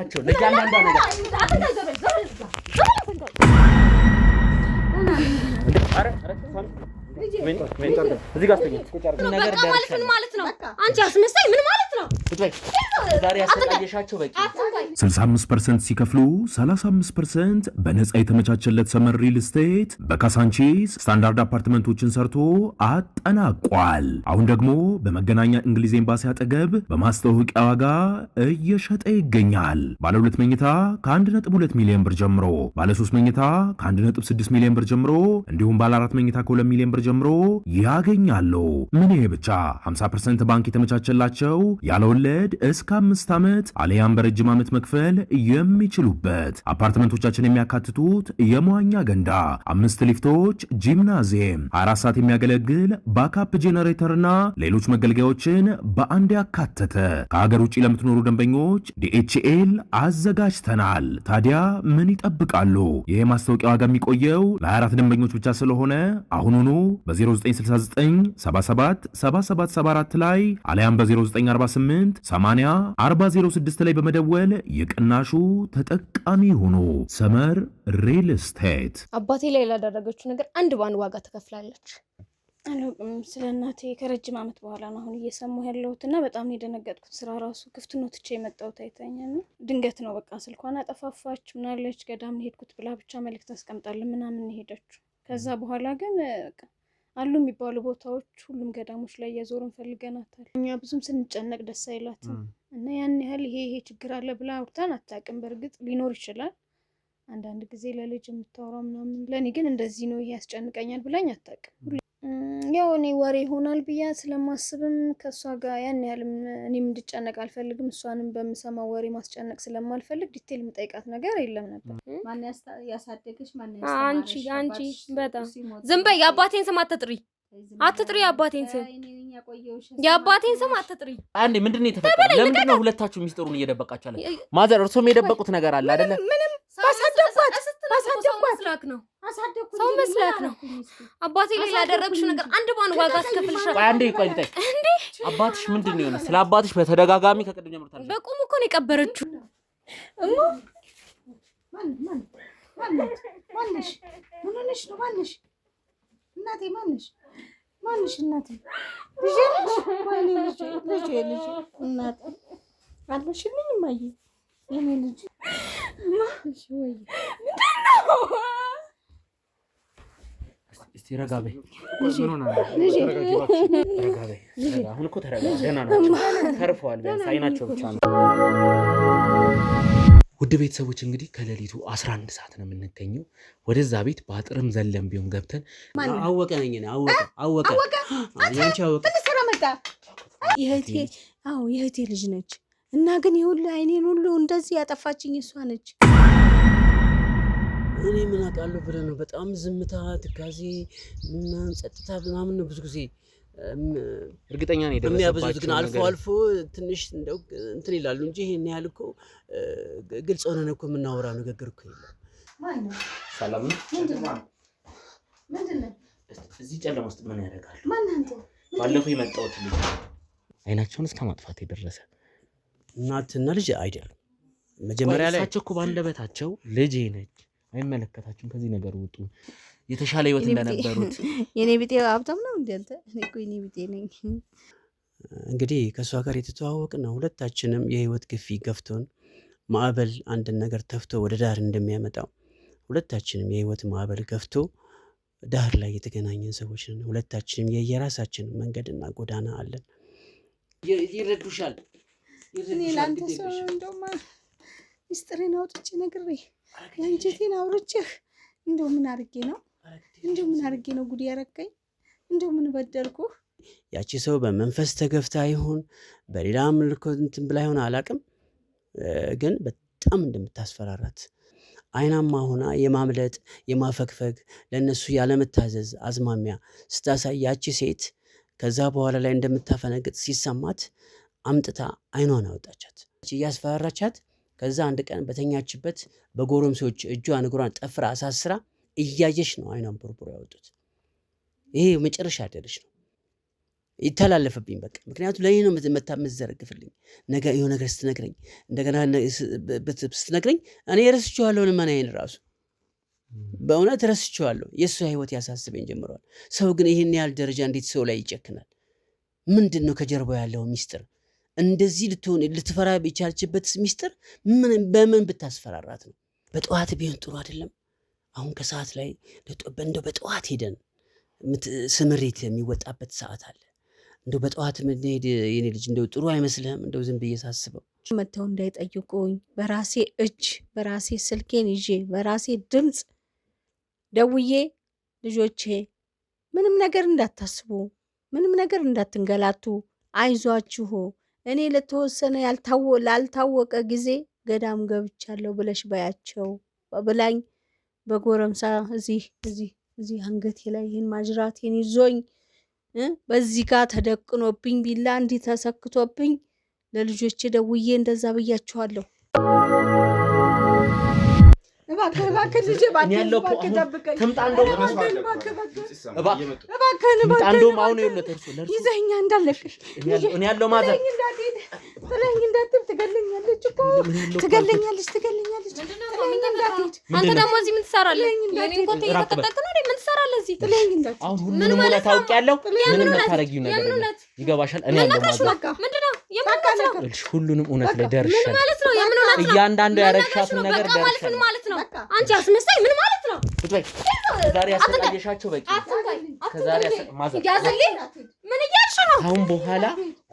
ለቤታቸው ለእያንዳንዷ ነገር እዚህ ጋር ነገር ማለት ነው አንቺ አስመሳይ ምን ማለት ነው ዛሬ ያሰቃየሻቸው በቂ 65% ሲከፍሉ 35% በነፃ የተመቻቸለት ሰመር ሪል ስቴት በካሳንቺስ ስታንዳርድ አፓርትመንቶችን ሰርቶ አጠናቋል። አሁን ደግሞ በመገናኛ እንግሊዝ ኤምባሲ አጠገብ በማስታወቂያ ዋጋ እየሸጠ ይገኛል። ባለ 2 መኝታ ከ1.2 ሚሊዮን ብር ጀምሮ፣ ባለ 3 መኝታ ከ1.6 ሚሊዮን ብር ጀምሮ እንዲሁም ባለ 4 መኝታ ከ2 ሚሊዮን ብር ጀምሮ ያገኛሉ። ምን ይሄ ብቻ 50% ባንክ የተመቻቸላቸው ያለ ወለድ እስከ 5 ዓመት አሊያም በረጅም ዓመት መክፈል የሚችሉበት አፓርትመንቶቻችን የሚያካትቱት የመዋኛ ገንዳ፣ 5 ሊፍቶች፣ ጂምናዚየም፣ 24 ሰዓት የሚያገለግል ባካፕ ጄነሬተርና ሌሎች መገልገያዎችን በአንድ ያካተተ ከሀገር ውጭ ለምትኖሩ ደንበኞች DHL አዘጋጅተናል። ታዲያ ምን ይጠብቃሉ? ይሄ ማስታወቂያ ዋጋ የሚቆየው ለ24 ደንበኞች ብቻ ስለሆነ አሁኑኑ በ0969 77 7774 ላይ አሊያም በ0948 80 4006 ላይ በመደወል የቅናሹ ተጠቃሚ ሆኖ ሰመር ሪል ስቴት። አባቴ ላይ ላደረገችው ነገር አንድ ባንድ ዋጋ ተከፍላለች። አላውቅም ስለ እናቴ ከረጅም ዓመት በኋላ ነው አሁን እየሰማሁ ያለሁትና በጣም ነው የደነገጥኩት። ስራ ራሱ ክፍት ነው ትቼ የመጣሁት አይተኛና ድንገት ነው በቃ ስልኳን አጠፋፋች ምናለች ገዳም ሄድኩት ብላ ብቻ መልእክት አስቀምጣለን ምናምን ሄደችው። ከዛ በኋላ ግን በቃ አሉ የሚባሉ ቦታዎች ሁሉም ገዳሞች ላይ እየዞርን ፈልገናታል። እኛ ብዙም ስንጨነቅ ደስ አይላትም እና ያን ያህል ይሄ ችግር አለ ብላ አውርታን አታውቅም። በእርግጥ ሊኖር ይችላል አንዳንድ ጊዜ ለልጅ የምታወራው ምናምን፣ ለእኔ ግን እንደዚህ ነው ይሄ ያስጨንቀኛል ብላኝ አታውቅም። ያው እኔ ወሬ ይሆናል ብያ ስለማስብም ከእሷ ጋር ያን ያህልም እኔም እንድጨነቅ አልፈልግም። እሷንም በምሰማው ወሬ ማስጨነቅ ስለማልፈልግ ዲቴል የምጠይቃት ነገር የለም ነበር። ማን ያሳደገሽ? ማን አንቺ በጣም ዝም በይ። የአባቴን ስም አትጥሪ የአባቴን ስም አትጥሪ። አንዴ ምንድነው የተፈጠረው? ለምንድነው ሁለታችሁ ሚስጥሩን እየደበቃችሁ? ማዘር እርሶም የደበቁት ነገር አለ አይደለ? ምንም ሰው መስላክ ነው። አባቴ ላይ ላደረግሽው ነገር አንድ ባን ዋጋ አስከፍልሻለሁ። አንዴ ቆይ እንዴ አባትሽ ምንድነው የሆነ? ስለ አባትሽ በተደጋጋሚ ከቀደም ጀምሮ ታዲያ በቁም እኮ ነው የቀበረችው። እሞ ማንሽ ነው? እናቴ ማንሽ እናቴ ልጅ እናቴ አለሽልኝ ማየ የኔ ልጅ እስቲ ረጋ በይ። አሁን እኮ ተረጋ። ደህና ናቸው ተርፈዋል። ቢያንስ አይናቸው ብቻ ነው። ውድ ቤተሰቦች እንግዲህ ከሌሊቱ 11 ሰዓት ነው የምንገኘው። ወደዛ ቤት በአጥርም ዘለም ቢሆን ገብተን አወቀ የእህቴ ልጅ ነች እና ግን ይሁን አይኔን ሁሉ እንደዚህ ያጠፋችኝ እሷ ነች። እኔ ምን አውቃለሁ ብለህ ነው? በጣም ዝምታ፣ ትካዜ፣ ምናምን ጸጥታ ምናምን ነው ብዙ ጊዜ እርግጠኛ ነኝ የሚያበዙት። ግን አልፎ ትንሽ እንደው እንትን ይላሉ እንጂ ይሄን ያህል እኮ ግልጽ ሆነን እኮ የምናወራው ንግግር እኮ የለም። ሰላም ነው? ምንድነው? እዚህ ጨለማ ውስጥ ምን ያደርጋሉ? ባለፈው የመጣሁት ልጅ አይናቸውን እስከ ማጥፋት የደረሰ እናትና ልጅ አይደለም። መጀመሪያ ላይ እሳቸው እኮ ባንደበታቸው ልጄ ነች አይመለከታችሁም፣ ከዚህ ነገር ውጡ፣ የተሻለ ህይወት እንደነበሩት። የኔ ቢጤ ሀብታም ነው እንዴ አንተ? እኔ እኮ የኔ ቢጤ ነኝ። እንግዲህ ከሷ ጋር የተተዋወቅነው ሁለታችንም የህይወት ግፊ ገፍቶን ማዕበል አንድን ነገር ተፍቶ ወደ ዳር እንደሚያመጣው ሁለታችንም የህይወት ማዕበል ገፍቶ ዳር ላይ የተገናኘን ሰዎች ነን። ሁለታችንም የየራሳችን መንገድና ጎዳና አለን። ይረዱሻል። እኔ ላንተ ሰው እንደውም ሚስጥሬን አውጥቼ ነግሬ ያንጀቴን አውርቼህ እንደው ምን አድርጌ ነው ጉድ ያረከኝ? እንደው ምን በደልኩህ? ያቺ ሰው በመንፈስ ተገፍታ ይሁን በሌላ ምልኮ እንትን ብላ ይሁን አላቅም፣ ግን በጣም እንደምታስፈራራት አይናማ ሆና የማምለጥ የማፈግፈግ ለነሱ ያለመታዘዝ አዝማሚያ ስታሳይ ያቺ ሴት ከዛ በኋላ ላይ እንደምታፈነግጥ ሲሰማት አምጥታ አይኗን አወጣቻት እያስፈራራቻት። ከዛ አንድ ቀን በተኛችበት በጎረምሶች እጇን እግሯን ጠፍራ አሳስራ እያየሽ ነው አይኗን ቦርቦር ያወጡት። ይሄ መጨረሻ አይደለሽ ነው። ይተላለፈብኝ በቃ ምክንያቱም ለኔ ነው የምትዘረግፍልኝ ነገ የሆነ ነገር ስትነግረኝ እንደገና ስትነግረኝ እኔ ረስቼዋለሁ ልመናዬን ራሱ በእውነት ረስቼዋለሁ የእሱ ህይወት ያሳስበኝ ጀምሯል ሰው ግን ይሄን ያህል ደረጃ እንዴት ሰው ላይ ይጨክናል ምንድነው ከጀርባው ያለው ሚስጥር እንደዚህ ልትፈራ የቻልችበት ሚስጥር በምን ብታስፈራራት ነው በጠዋት ቢሆን ጥሩ አይደለም አሁን ከሰዓት ላይ እንደው በጠዋት ሄደን ስምሪት የሚወጣበት ሰዓት አለ እንደው በጠዋት ምንሄድ የኔ ልጅ እንደው ጥሩ አይመስልህም እንደው ዝም ብዬ ሳስበው መተው እንዳይጠይቁኝ በራሴ እጅ በራሴ ስልኬን ይዤ በራሴ ድምጽ ደውዬ ልጆቼ ምንም ነገር እንዳታስቡ ምንም ነገር እንዳትንገላቱ አይዟችሁ እኔ ለተወሰነ ላልታወቀ ጊዜ ገዳም ገብቻለሁ ብለሽ ባያቸው ብላኝ በጎረምሳ እዚህ አንገቴ ላይ ይሄን ማጅራቴን ይዞኝ በዚህ ጋር ተደቅኖብኝ ቢላ እንዲህ ተሰክቶብኝ ለልጆቼ ደውዬ እንደዛ ብያቸዋለሁ እባክህ ልጄ እባክህ ጠብቀኝ ትምጣ እንደውም አሁን ይዘኛ እንዳለቅሽ እኔ ያለው ማዘር ጥለኝ እንዳትል ትገለኛለች እኮ ትገለኛለች አንተ ደግሞ እዚህ ምን ትሰራለህ የኔን ኮቴ እየተቀጠቅጥ ነው ምን ትሰራለህ እዚህ ጥለኝ እንዳትል አሁን ሁሉንም ወላ ታውቂያለሁ ምንም ታረጊው ነገር ይገባሻል እኔ ያለው ማዘር ምንድነው የማውቀው ሁሉንም እውነት ላይ ደርሻለሁ ምን ማለት ነው የምን እውነት ነው እያንዳንዱ ያረሻቱን ነገር ደርሻለሁ ማለት ነው አንቺ አስመሳይ ምን ማለት ነው ዛሬ ያሰቃየሻቸው በቂ ከዛሬ ማዘር ያዘልኝ ምን እያልሽ ነው አሁን በኋላ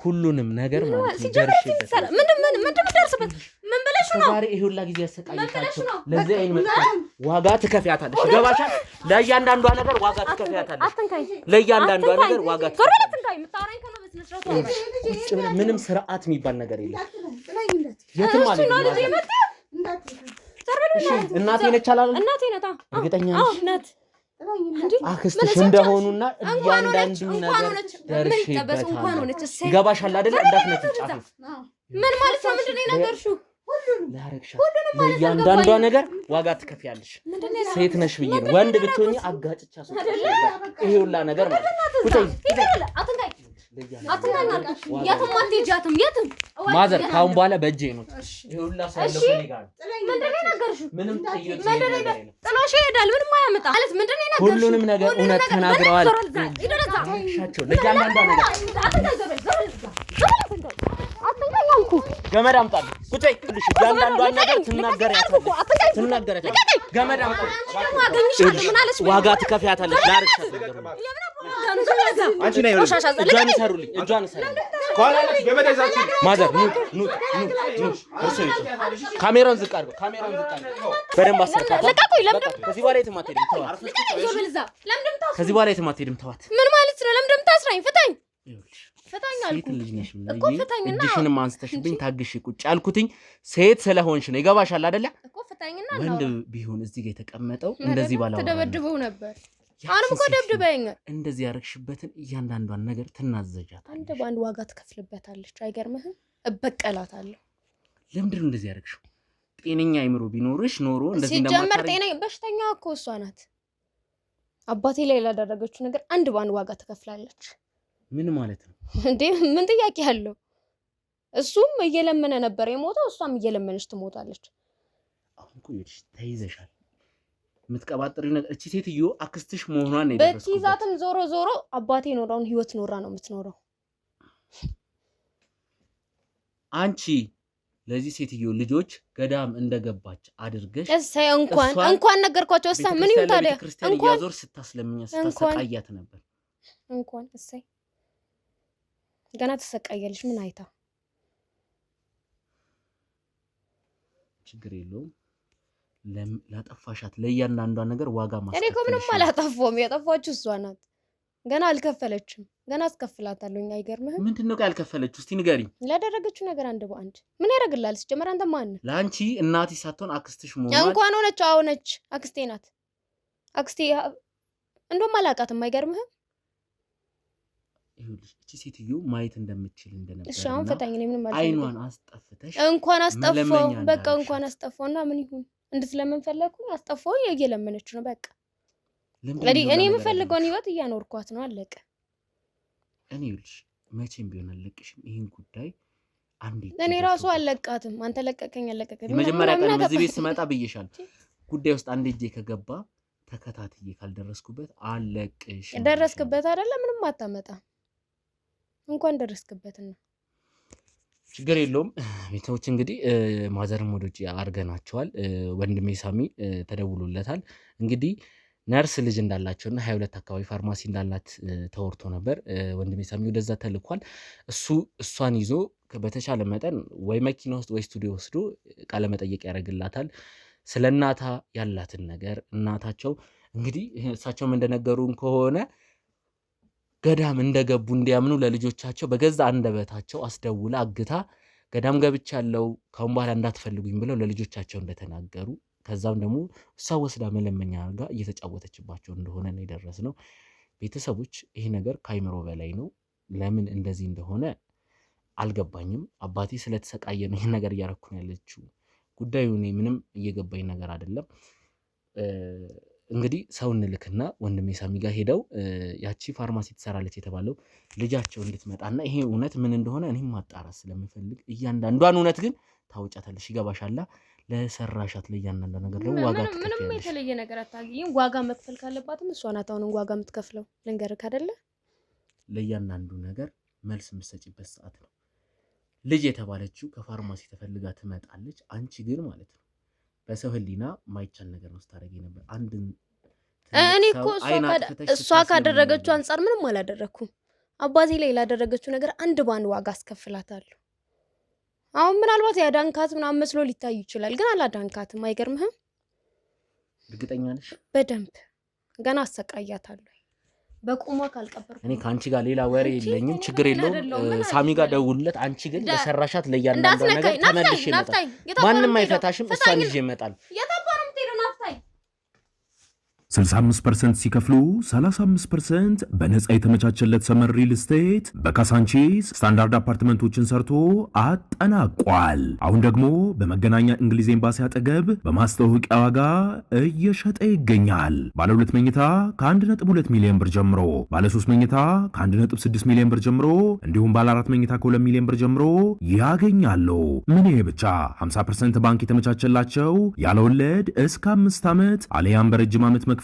ሁሉንም ነገር ማለት ነው ደርሽበት ምን ደርስበት ምን ብለሽ ነው ዛሬ ይሄ ሁላ ጊዜ ያሰቃየሻቸው ለዚህ አይን መጥቶ ዋጋ ትከፍያታለሽ ይገባሻል ለእያንዳንዷ ነገር ዋጋ ትከፍያታለሽ አትንካኝ ለእያንዳንዷ ነገር ዋጋ ትከፍያታለሽ የምታወራኝ ከሆነ በስነስርዓት ምንም ስርዓት የሚባል ነገር የለም የትም ማለት ነው እሺ እናቴ ነች አላለም እናቴ ነታ እርግጠኛ ነሽ እናት አክስትሽ እንደሆኑና እያንዳንዱ ነገር ደርሽበታል ይገባሻል አይደል እንዳትነኪ ጫፍ ምን ማለት ነው ምንድነው የነገርሽው ለእያንዳንዷ ነገር ዋጋ ትከፍያለሽ ሴት ነሽ ብዬ ነው ወንድ ብትሆኚ አጋጭቻ ሰው ይሄ ሁላ ነገር ማለት አትንካኝ የትም አትሄጃትም የትም ማዘር ካሁን በኋላ በእጄ ነው ይሄ ሁላ ሰው ያለው ከኔ ጋር ምንድነው የነገርሽው ምንም ጥሎሽ ይሄዳል ምንም አያመጣ ማለት ምንድነው የነገርሽው ሁሉንም ነገር እውነት ተናግረዋል ሻቸው ለእያንዳንዷ ነገር አትንካኛልኩ ገመድ አምጣልኝ ቁጭ ትልሽ እያንዳንዷን ነገር ትናገሪያታለሽ ገመድ አምጣልኝ ዋጋ ትከፍያታለሽ ላርክሻት ነገር አንቺ ነይ እጇን ሰሩልኝ ማዘር ኑ ካሜራውን ዝቅ አድርገው በደንብ አሰርካታ ከዚህ በኋላ የትም አትሄድም ተዋት ምን ማለት ነው ለምን እንደምታስራኝ ፍታኝ ሴት ልጅ ነሽ እኮ ፍታኝና እጅሽንም አንስተሽብኝ ታግሽ ቁጭ ያልኩትኝ ሴት ስለሆንሽ ነው ይገባሻል አይደለ እኮ ፍታኝና ወንድ ቢሆን እዚህ ጋር የተቀመጠው እንደዚህ ባላው ተደበድበው ነበር አሁንም እኮ ደብድበኛል እንደዚህ ያረክሽበትን እያንዳንዷን ነገር ትናዘዣታለሽ አንድ ባንድ ዋጋ ትከፍልበታለች አይገርምህም እበቀላታለሁ ለምንድን ነው እንደዚህ ያረክሽው ጤነኛ አይምሮ ቢኖርሽ ኖሮ እንደዚህ ሲጀመር ጤነኛ በሽተኛ እኮ እሷ ናት አባቴ ላይ ላደረገችው ነገር አንድ ባንድ ዋጋ ትከፍላለች ምን ማለት ነው እንዴ ምን ጥያቄ ያለው እሱም እየለመነ ነበር የሞተው እሷም እየለመነች ትሞታለች አሁን እኮ ይልሽ ተይዘሻል ምትቀባጥሪው ነገር እቺ ሴትዮ አክስትሽ መሆኗን ነው የደረስኩት በትይዛትም ዞሮ አባቴ ኖራውን ህይወት ኖራ ነው የምትኖረው አንቺ ለዚህ ሴትዮ ልጆች ገዳም እንደገባች አድርገሽ እሰይ እንኳን ነገርኳቸው እሷ ምን ይሁን ታዲያ እንኳን ያዞር ስታስለምኛ ስታሰቃያት ነበር እንኳን እሰይ ገና ተሰቃያለሽ ምን አይታ ችግር የለውም ላጠፋሻት ለእያንዳንዷ ነገር ዋጋ ማስከፈል እኔ እኮ ምንም አላጠፋሁም ያጠፋችው እሷ ናት ገና አልከፈለችም ገና አስከፍላታለሁ አይገርምህም ምንድነው ያልከፈለችው እስቲ ንገሪኝ ላደረገችው ነገር አንድ በአንድ ምን ያደርግላል ሲጀመር አንተ ማን ላንቺ እናቲ ሳትሆን አክስትሽ መሆኗ እንኳን ሆነች አክስቴ ናት አክስቴ እንደውም አላውቃትም አይገርምህም ይሁንልሽ እቺ ሴትዮ ማየት እንደምትችል እንደነበር እሺ አሁን ፈታኝ ነኝ ምንም ማለት አይኗን አስጠፍተሽ እንኳን አስጠፋው በቃ እንኳን አስጠፋውና ምን ይሁን እንድትለምን ፈለኩ አስጠፋው እየለመነች ነው በቃ እኔ የምፈልገውን ህይወት እያኖርኳት ነው አለቀ እኔ ልጅ መቼም ቢሆን አለቅሽም ይሄን ጉዳይ አንዴ እኔ ራሱ አለቃትም አንተ ለቀቀኝ አለቀቀኝ መጀመሪያ ቀን በዚህ ቤት ስመጣ ብዬሻል ጉዳይ ውስጥ አንዴ እጄ ከገባ ተከታትዬ ካልደረስኩበት አለቅሽ ደረስክበት አይደለ ምንም አታመጣ እንኳን ደረስክበትና ችግር የለውም ቤተሰቦች እንግዲህ ማዘርም ወደ ውጪ አርገናቸዋል ወንድሜ ሳሚ ተደውሎለታል እንግዲህ ነርስ ልጅ እንዳላቸውና 22 አካባቢ ፋርማሲ እንዳላት ተወርቶ ነበር ወንድሜ ሳሚ ወደዛ ተልኳል እሷን ይዞ በተሻለ መጠን ወይ መኪና ውስጥ ወይ ስቱዲዮ ወስዶ ቃለ መጠየቅ ያደርግላታል ስለናታ ያላትን ነገር እናታቸው እንግዲህ እሳቸውም እንደነገሩን ከሆነ ገዳም እንደገቡ እንዲያምኑ ለልጆቻቸው በገዛ አንደበታቸው አስደውላ አግታ ገዳም ገብቻለሁ ካሁን በኋላ እንዳትፈልጉኝ ብለው ለልጆቻቸው እንደተናገሩ ከዛም ደግሞ እሷ ወስዳ መለመኛ ጋር እየተጫወተችባቸው እንደሆነ ነው የደረስነው ቤተሰቦች ይሄ ነገር ካይምሮ በላይ ነው ለምን እንደዚህ እንደሆነ አልገባኝም አባቴ ስለተሰቃየ ነው ይሄ ነገር ያረኩ ነው ያለችው ጉዳዩ እኔ ምንም እየገባኝ ነገር አይደለም እንግዲህ ሰው እንልክና ወንድሜ ሳሚ ጋር ሄደው ያቺ ፋርማሲ ትሰራለች የተባለው ልጃቸው እንድትመጣና ይሄ እውነት ምን እንደሆነ እኔም ማጣራት ስለምፈልግ እያንዳንዷን እውነት ግን ታውጫታለሽ ይገባሻላ ለሰራሻት ለያንዳንዱ ነገር ደግሞ ዋጋ ትከፍያለሽ ምንም የተለየ ነገር አታገኝም ዋጋ መክፈል ካለባትም እሷ ናት አሁን ዋጋ የምትከፍለው ልንገርክ አይደለ ለያንዳንዱ ነገር መልስ የምትሰጪበት ሰዓት ነው ልጅ የተባለችው ከፋርማሲ ተፈልጋ ትመጣለች አንቺ ግን ማለት ነው በሰው ህሊና ማይቻል ነገር ነው ስታረጊ ነበር አንድ እኔ እኮ እሷ ካደረገችው አንፃር ምንም አላደረኩም አባቴ ላይ ላደረገችው ነገር አንድ ባንድ ዋጋ አስከፍላታለሁ አሁን ምናልባት ያዳንካት ምናምን መስሎ ሊታይ ይችላል ግን አላዳንካትም አይገርምህም እርግጠኛ ነሽ በደንብ ገና አሰቃያታለሁ በቁሟ ካልቀበርኩ እኔ ካንቺ ጋር ሌላ ወሬ የለኝም ችግር የለውም ሳሚ ጋር ደውልለት አንቺ ግን ለሰራሻት ለያንዳንዱ ነገር ተመልሽ ይመጣል ማንንም አይፈታሽም እሷን ይዤ ይመጣል 65% ሲከፍሉ 35% በነፃ የተመቻቸለት ሰመር ሪል ስቴት በካሳንቺስ ስታንዳርድ አፓርትመንቶችን ሰርቶ አጠናቋል። አሁን ደግሞ በመገናኛ እንግሊዝ ኤምባሲ አጠገብ በማስታወቂያ ዋጋ እየሸጠ ይገኛል። ባለ 2 መኝታ ከ1.2 ሚሊዮን ብር ጀምሮ፣ ባለ 3 መኝታ ከ1.6 ሚሊዮን ብር ጀምሮ እንዲሁም ባለ 4 መኝታ ከ2 ሚሊዮን ብር ጀምሮ ያገኛሉ። ምን ይሄ ብቻ 50% ባንክ የተመቻቸላቸው ያለ ወለድ እስከ 5 ዓመት አለያም በረጅም ዓመት መክፈል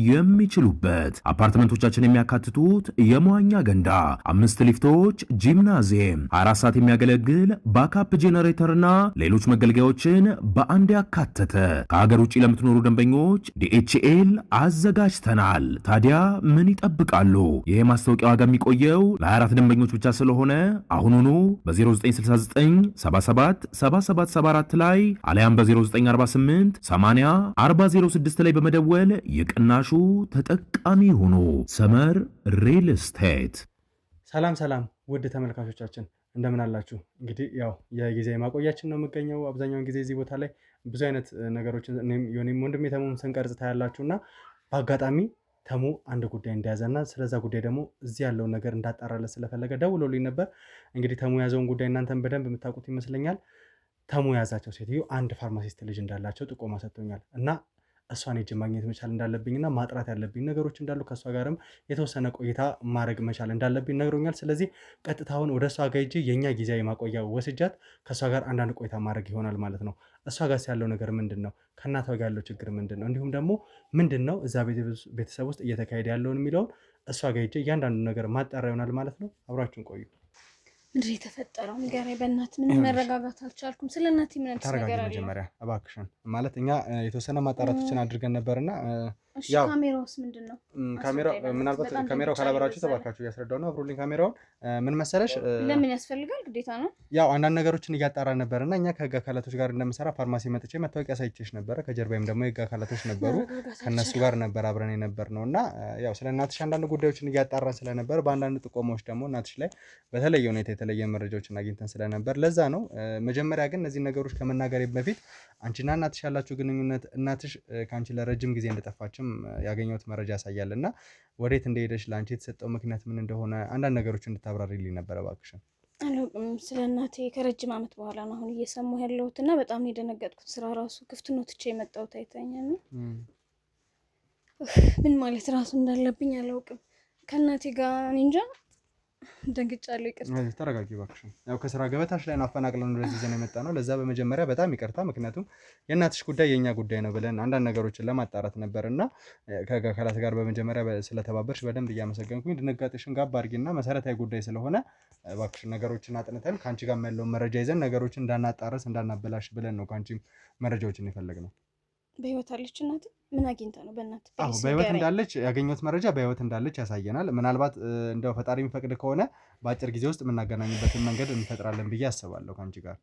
የሚችሉበት አፓርትመንቶቻችን የሚያካትቱት የመዋኛ ገንዳ፣ 5 ሊፍቶች፣ ጂምናዚየም፣ 24 ሰዓት የሚያገለግል ባካፕ ጄነሬተርና ሌሎች መገልገያዎችን በአንድ ያካተተ ከሀገር ውጭ ለምትኖሩ ደንበኞች ዲኤችኤል አዘጋጅተናል። ታዲያ ምን ይጠብቃሉ? ይህ ማስታወቂያ ዋጋ የሚቆየው ለ24 ደንበኞች ብቻ ስለሆነ አሁኑኑ በ0969 77 7774 ላይ አለያም በ0948 80 4006 ላይ በመደወል የቅናሹ ተጠቃሚ ሆኖ ሰመር ሪል ስቴት። ሰላም ውድ ተመልካቾቻችን እንደምን አላችሁ? እንግዲህ ያው የጊዜ ማቆያችን ነው የምገኘው። አብዛኛውን ጊዜ እዚህ ቦታ ላይ ብዙ አይነት ነገሮችን እኔም ወንድሜ ተሙን ስንቀርጽ ታያላችሁና በአጋጣሚ ተሙ አንድ ጉዳይ እንደያዘና ስለዛ ጉዳይ ደግሞ እዚህ ያለውን ነገር እንዳጣራለት ስለፈለገ ደውሎልኝ ነበር። እንግዲህ ተሙ ያዘውን ጉዳይ እናንተም በደንብ የምታውቁት ይመስለኛል። ተሙ ያዛቸው ሴትዮ አንድ ፋርማሲስት ልጅ እንዳላቸው ጥቆማ ሰጥቶኛል እና እሷን ሄጄ ማግኘት መቻል እንዳለብኝና ማጥራት ያለብኝ ነገሮች እንዳሉ ከእሷ ጋርም የተወሰነ ቆይታ ማድረግ መቻል እንዳለብኝ ነግሮኛል። ስለዚህ ቀጥታውን ወደ እሷ ጋር ሄጄ የእኛ ጊዜያዊ ማቆያ ወስጃት ከእሷ ጋር አንዳንድ ቆይታ ማድረግ ይሆናል ማለት ነው። እሷ ጋር ያለው ነገር ምንድን ነው? ከእናቷ ጋር ያለው ችግር ምንድን ነው? እንዲሁም ደግሞ ምንድን ነው እዛ ቤተሰብ ውስጥ እየተካሄደ ያለውን የሚለውን እሷ ጋር ሄጄ እያንዳንዱ ነገር ማጣራ ይሆናል ማለት ነው። አብራችሁን ቆዩ። ምንድን ነው የተፈጠረው? ንገረኝ በእናት ምንም መረጋጋት አልቻልኩም። ስለ እናቴ ምን አዲስ ነገር አለ? መጀመሪያ እባክሽን ማለት እኛ የተወሰነ ማጣራቶችን አድርገን ነበርና ያው ካሜራውስ ምንድነው? ካሜራው ምናልባት ካሜራው ካላበራችሁ ተባካችሁ እያስረዳው ነው። አብሮልኝ ካሜራውን ምን መሰለሽ ለምን ያስፈልጋል? ግዴታ ነው። ያው አንዳንድ ነገሮችን እያጣራ ነበርና እኛ ከህግ አካላቶች ጋር እንደምሰራ ፋርማሲ መጥቼ መታወቂያ ሳይቼሽ ነበረ። ከጀርባዬም ደግሞ የህግ አካላቶች ነበሩ። ከነሱ ጋር ነበር አብረን የነበርነውና ያው ስለ እናትሽ አንዳንድ ጉዳዮችን እያጣራን ስለነበር በአንዳንድ ጥቆማዎች ደግሞ እናትሽ ላይ በተለየ ሁኔታ የተለየ መረጃዎችን አግኝተን ስለነበር ለዛ ነው። መጀመሪያ ግን እነዚህ ነገሮች ከመናገሬ በፊት አንቺና እናትሽ ያላችሁ ግንኙነት እናትሽ ከአንቺ ለረጅም ጊዜ እንደጠፋችም ያገኘሁት መረጃ ያሳያል እና ወዴት እንደሄደሽ ለአንቺ የተሰጠው ምክንያት ምን እንደሆነ አንዳንድ ነገሮች እንድታብራሪልኝ ነበር እባክሽን። አላውቅም። ስለ እናቴ ከረጅም ዓመት በኋላ ነው አሁን እየሰማሁ ያለሁት እና በጣም ነው የደነገጥኩት። ስራ ራሱ ክፍት ነው ትቼ የመጣሁት አይተኛል ነው ምን ማለት ራሱ እንዳለብኝ አላውቅም። ከእናቴ ጋር እኔ እንጃ ደንግጫለሁ። ይቅርታ። ተረጋጊ እባክሽ። ያው ከስራ ገበታሽ ላይ አፈናቅለን ወደዚህ ዘና የመጣ ነው። ለዛ በመጀመሪያ በጣም ይቅርታ። ምክንያቱም የእናትሽ ጉዳይ የኛ ጉዳይ ነው ብለን አንዳንድ ነገሮችን ለማጣራት ነበርና ከአካላት ጋር በመጀመሪያ ስለተባበርሽ በደንብ እያመሰገንኩኝ ድንጋጤሽን ጋብ አድርጊና መሰረታዊ ጉዳይ ስለሆነ እባክሽ ነገሮችን አጥንተን ካንቺ ጋር ያለውን መረጃ ይዘን ነገሮችን እንዳናጣረስ እንዳናበላሽ ብለን ነው ካንቺ መረጃዎችን የፈለግነው። በህይወት አለች እናት? ምን አግኝታ ነው በእናት? አዎ በህይወት እንዳለች ያገኘሁት መረጃ በህይወት እንዳለች ያሳየናል። ምናልባት እንደው ፈጣሪ የሚፈቅድ ከሆነ በአጭር ጊዜ ውስጥ የምናገናኝበትን መንገድ እንፈጥራለን ብዬ አስባለሁ ካንቺ ጋር።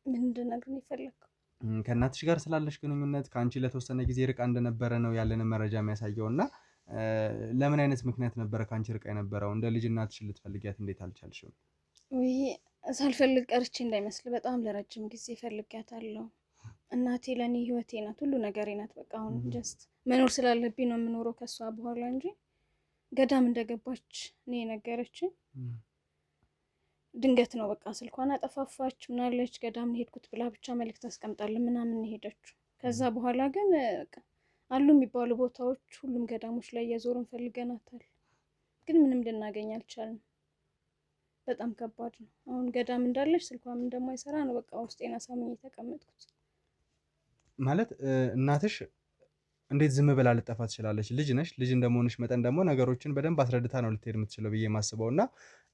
ምን እንድነግርህ የፈለግከው? ከእናትሽ ጋር ስላለሽ ግንኙነት ከአንቺ ለተወሰነ ጊዜ ርቃ እንደነበረ ነው ያለንን መረጃ የሚያሳየው እና ለምን አይነት ምክንያት ነበረ ከአንቺ ርቃ የነበረው? እንደ ልጅ እናትሽን ልትፈልጊያት እንዴት አልቻልሽም? ውይ ሳልፈልግ ቀርቼ እንዳይመስል በጣም ለረጅም ጊዜ ፈልጊያታለሁ። እናቴ ለኔ ህይወቴ ናት፣ ሁሉ ነገሬ ናት። በቃ አሁን ጀስት መኖር ስላለብኝ ነው የምኖረው ከሷ በኋላ እንጂ ገዳም እንደገባች እኔ የነገረችኝ ድንገት ነው። በቃ ስልኳን አጠፋፋች ምናለች ገዳም ሄድኩት ብላ ብቻ መልእክት አስቀምጣለን ምናምን ሄደችው። ከዛ በኋላ ግን አሉ የሚባሉ ቦታዎች ሁሉም ገዳሞች ላይ እየዞርን ፈልገናታል፣ ግን ምንም ልናገኝ አልቻልንም። በጣም ከባድ ነው። አሁን ገዳም እንዳለች ስልኳም እንደማይሰራ ነው በቃ ውስጤን አሳምኜ የተቀመጥኩት። ማለት እናትሽ እንዴት ዝም ብላ ልጠፋ ትችላለች? ልጅ ነሽ። ልጅ እንደመሆንሽ መጠን ደግሞ ነገሮችን በደንብ አስረድታ ነው ልትሄድ የምትችለው ብዬ የማስበው እና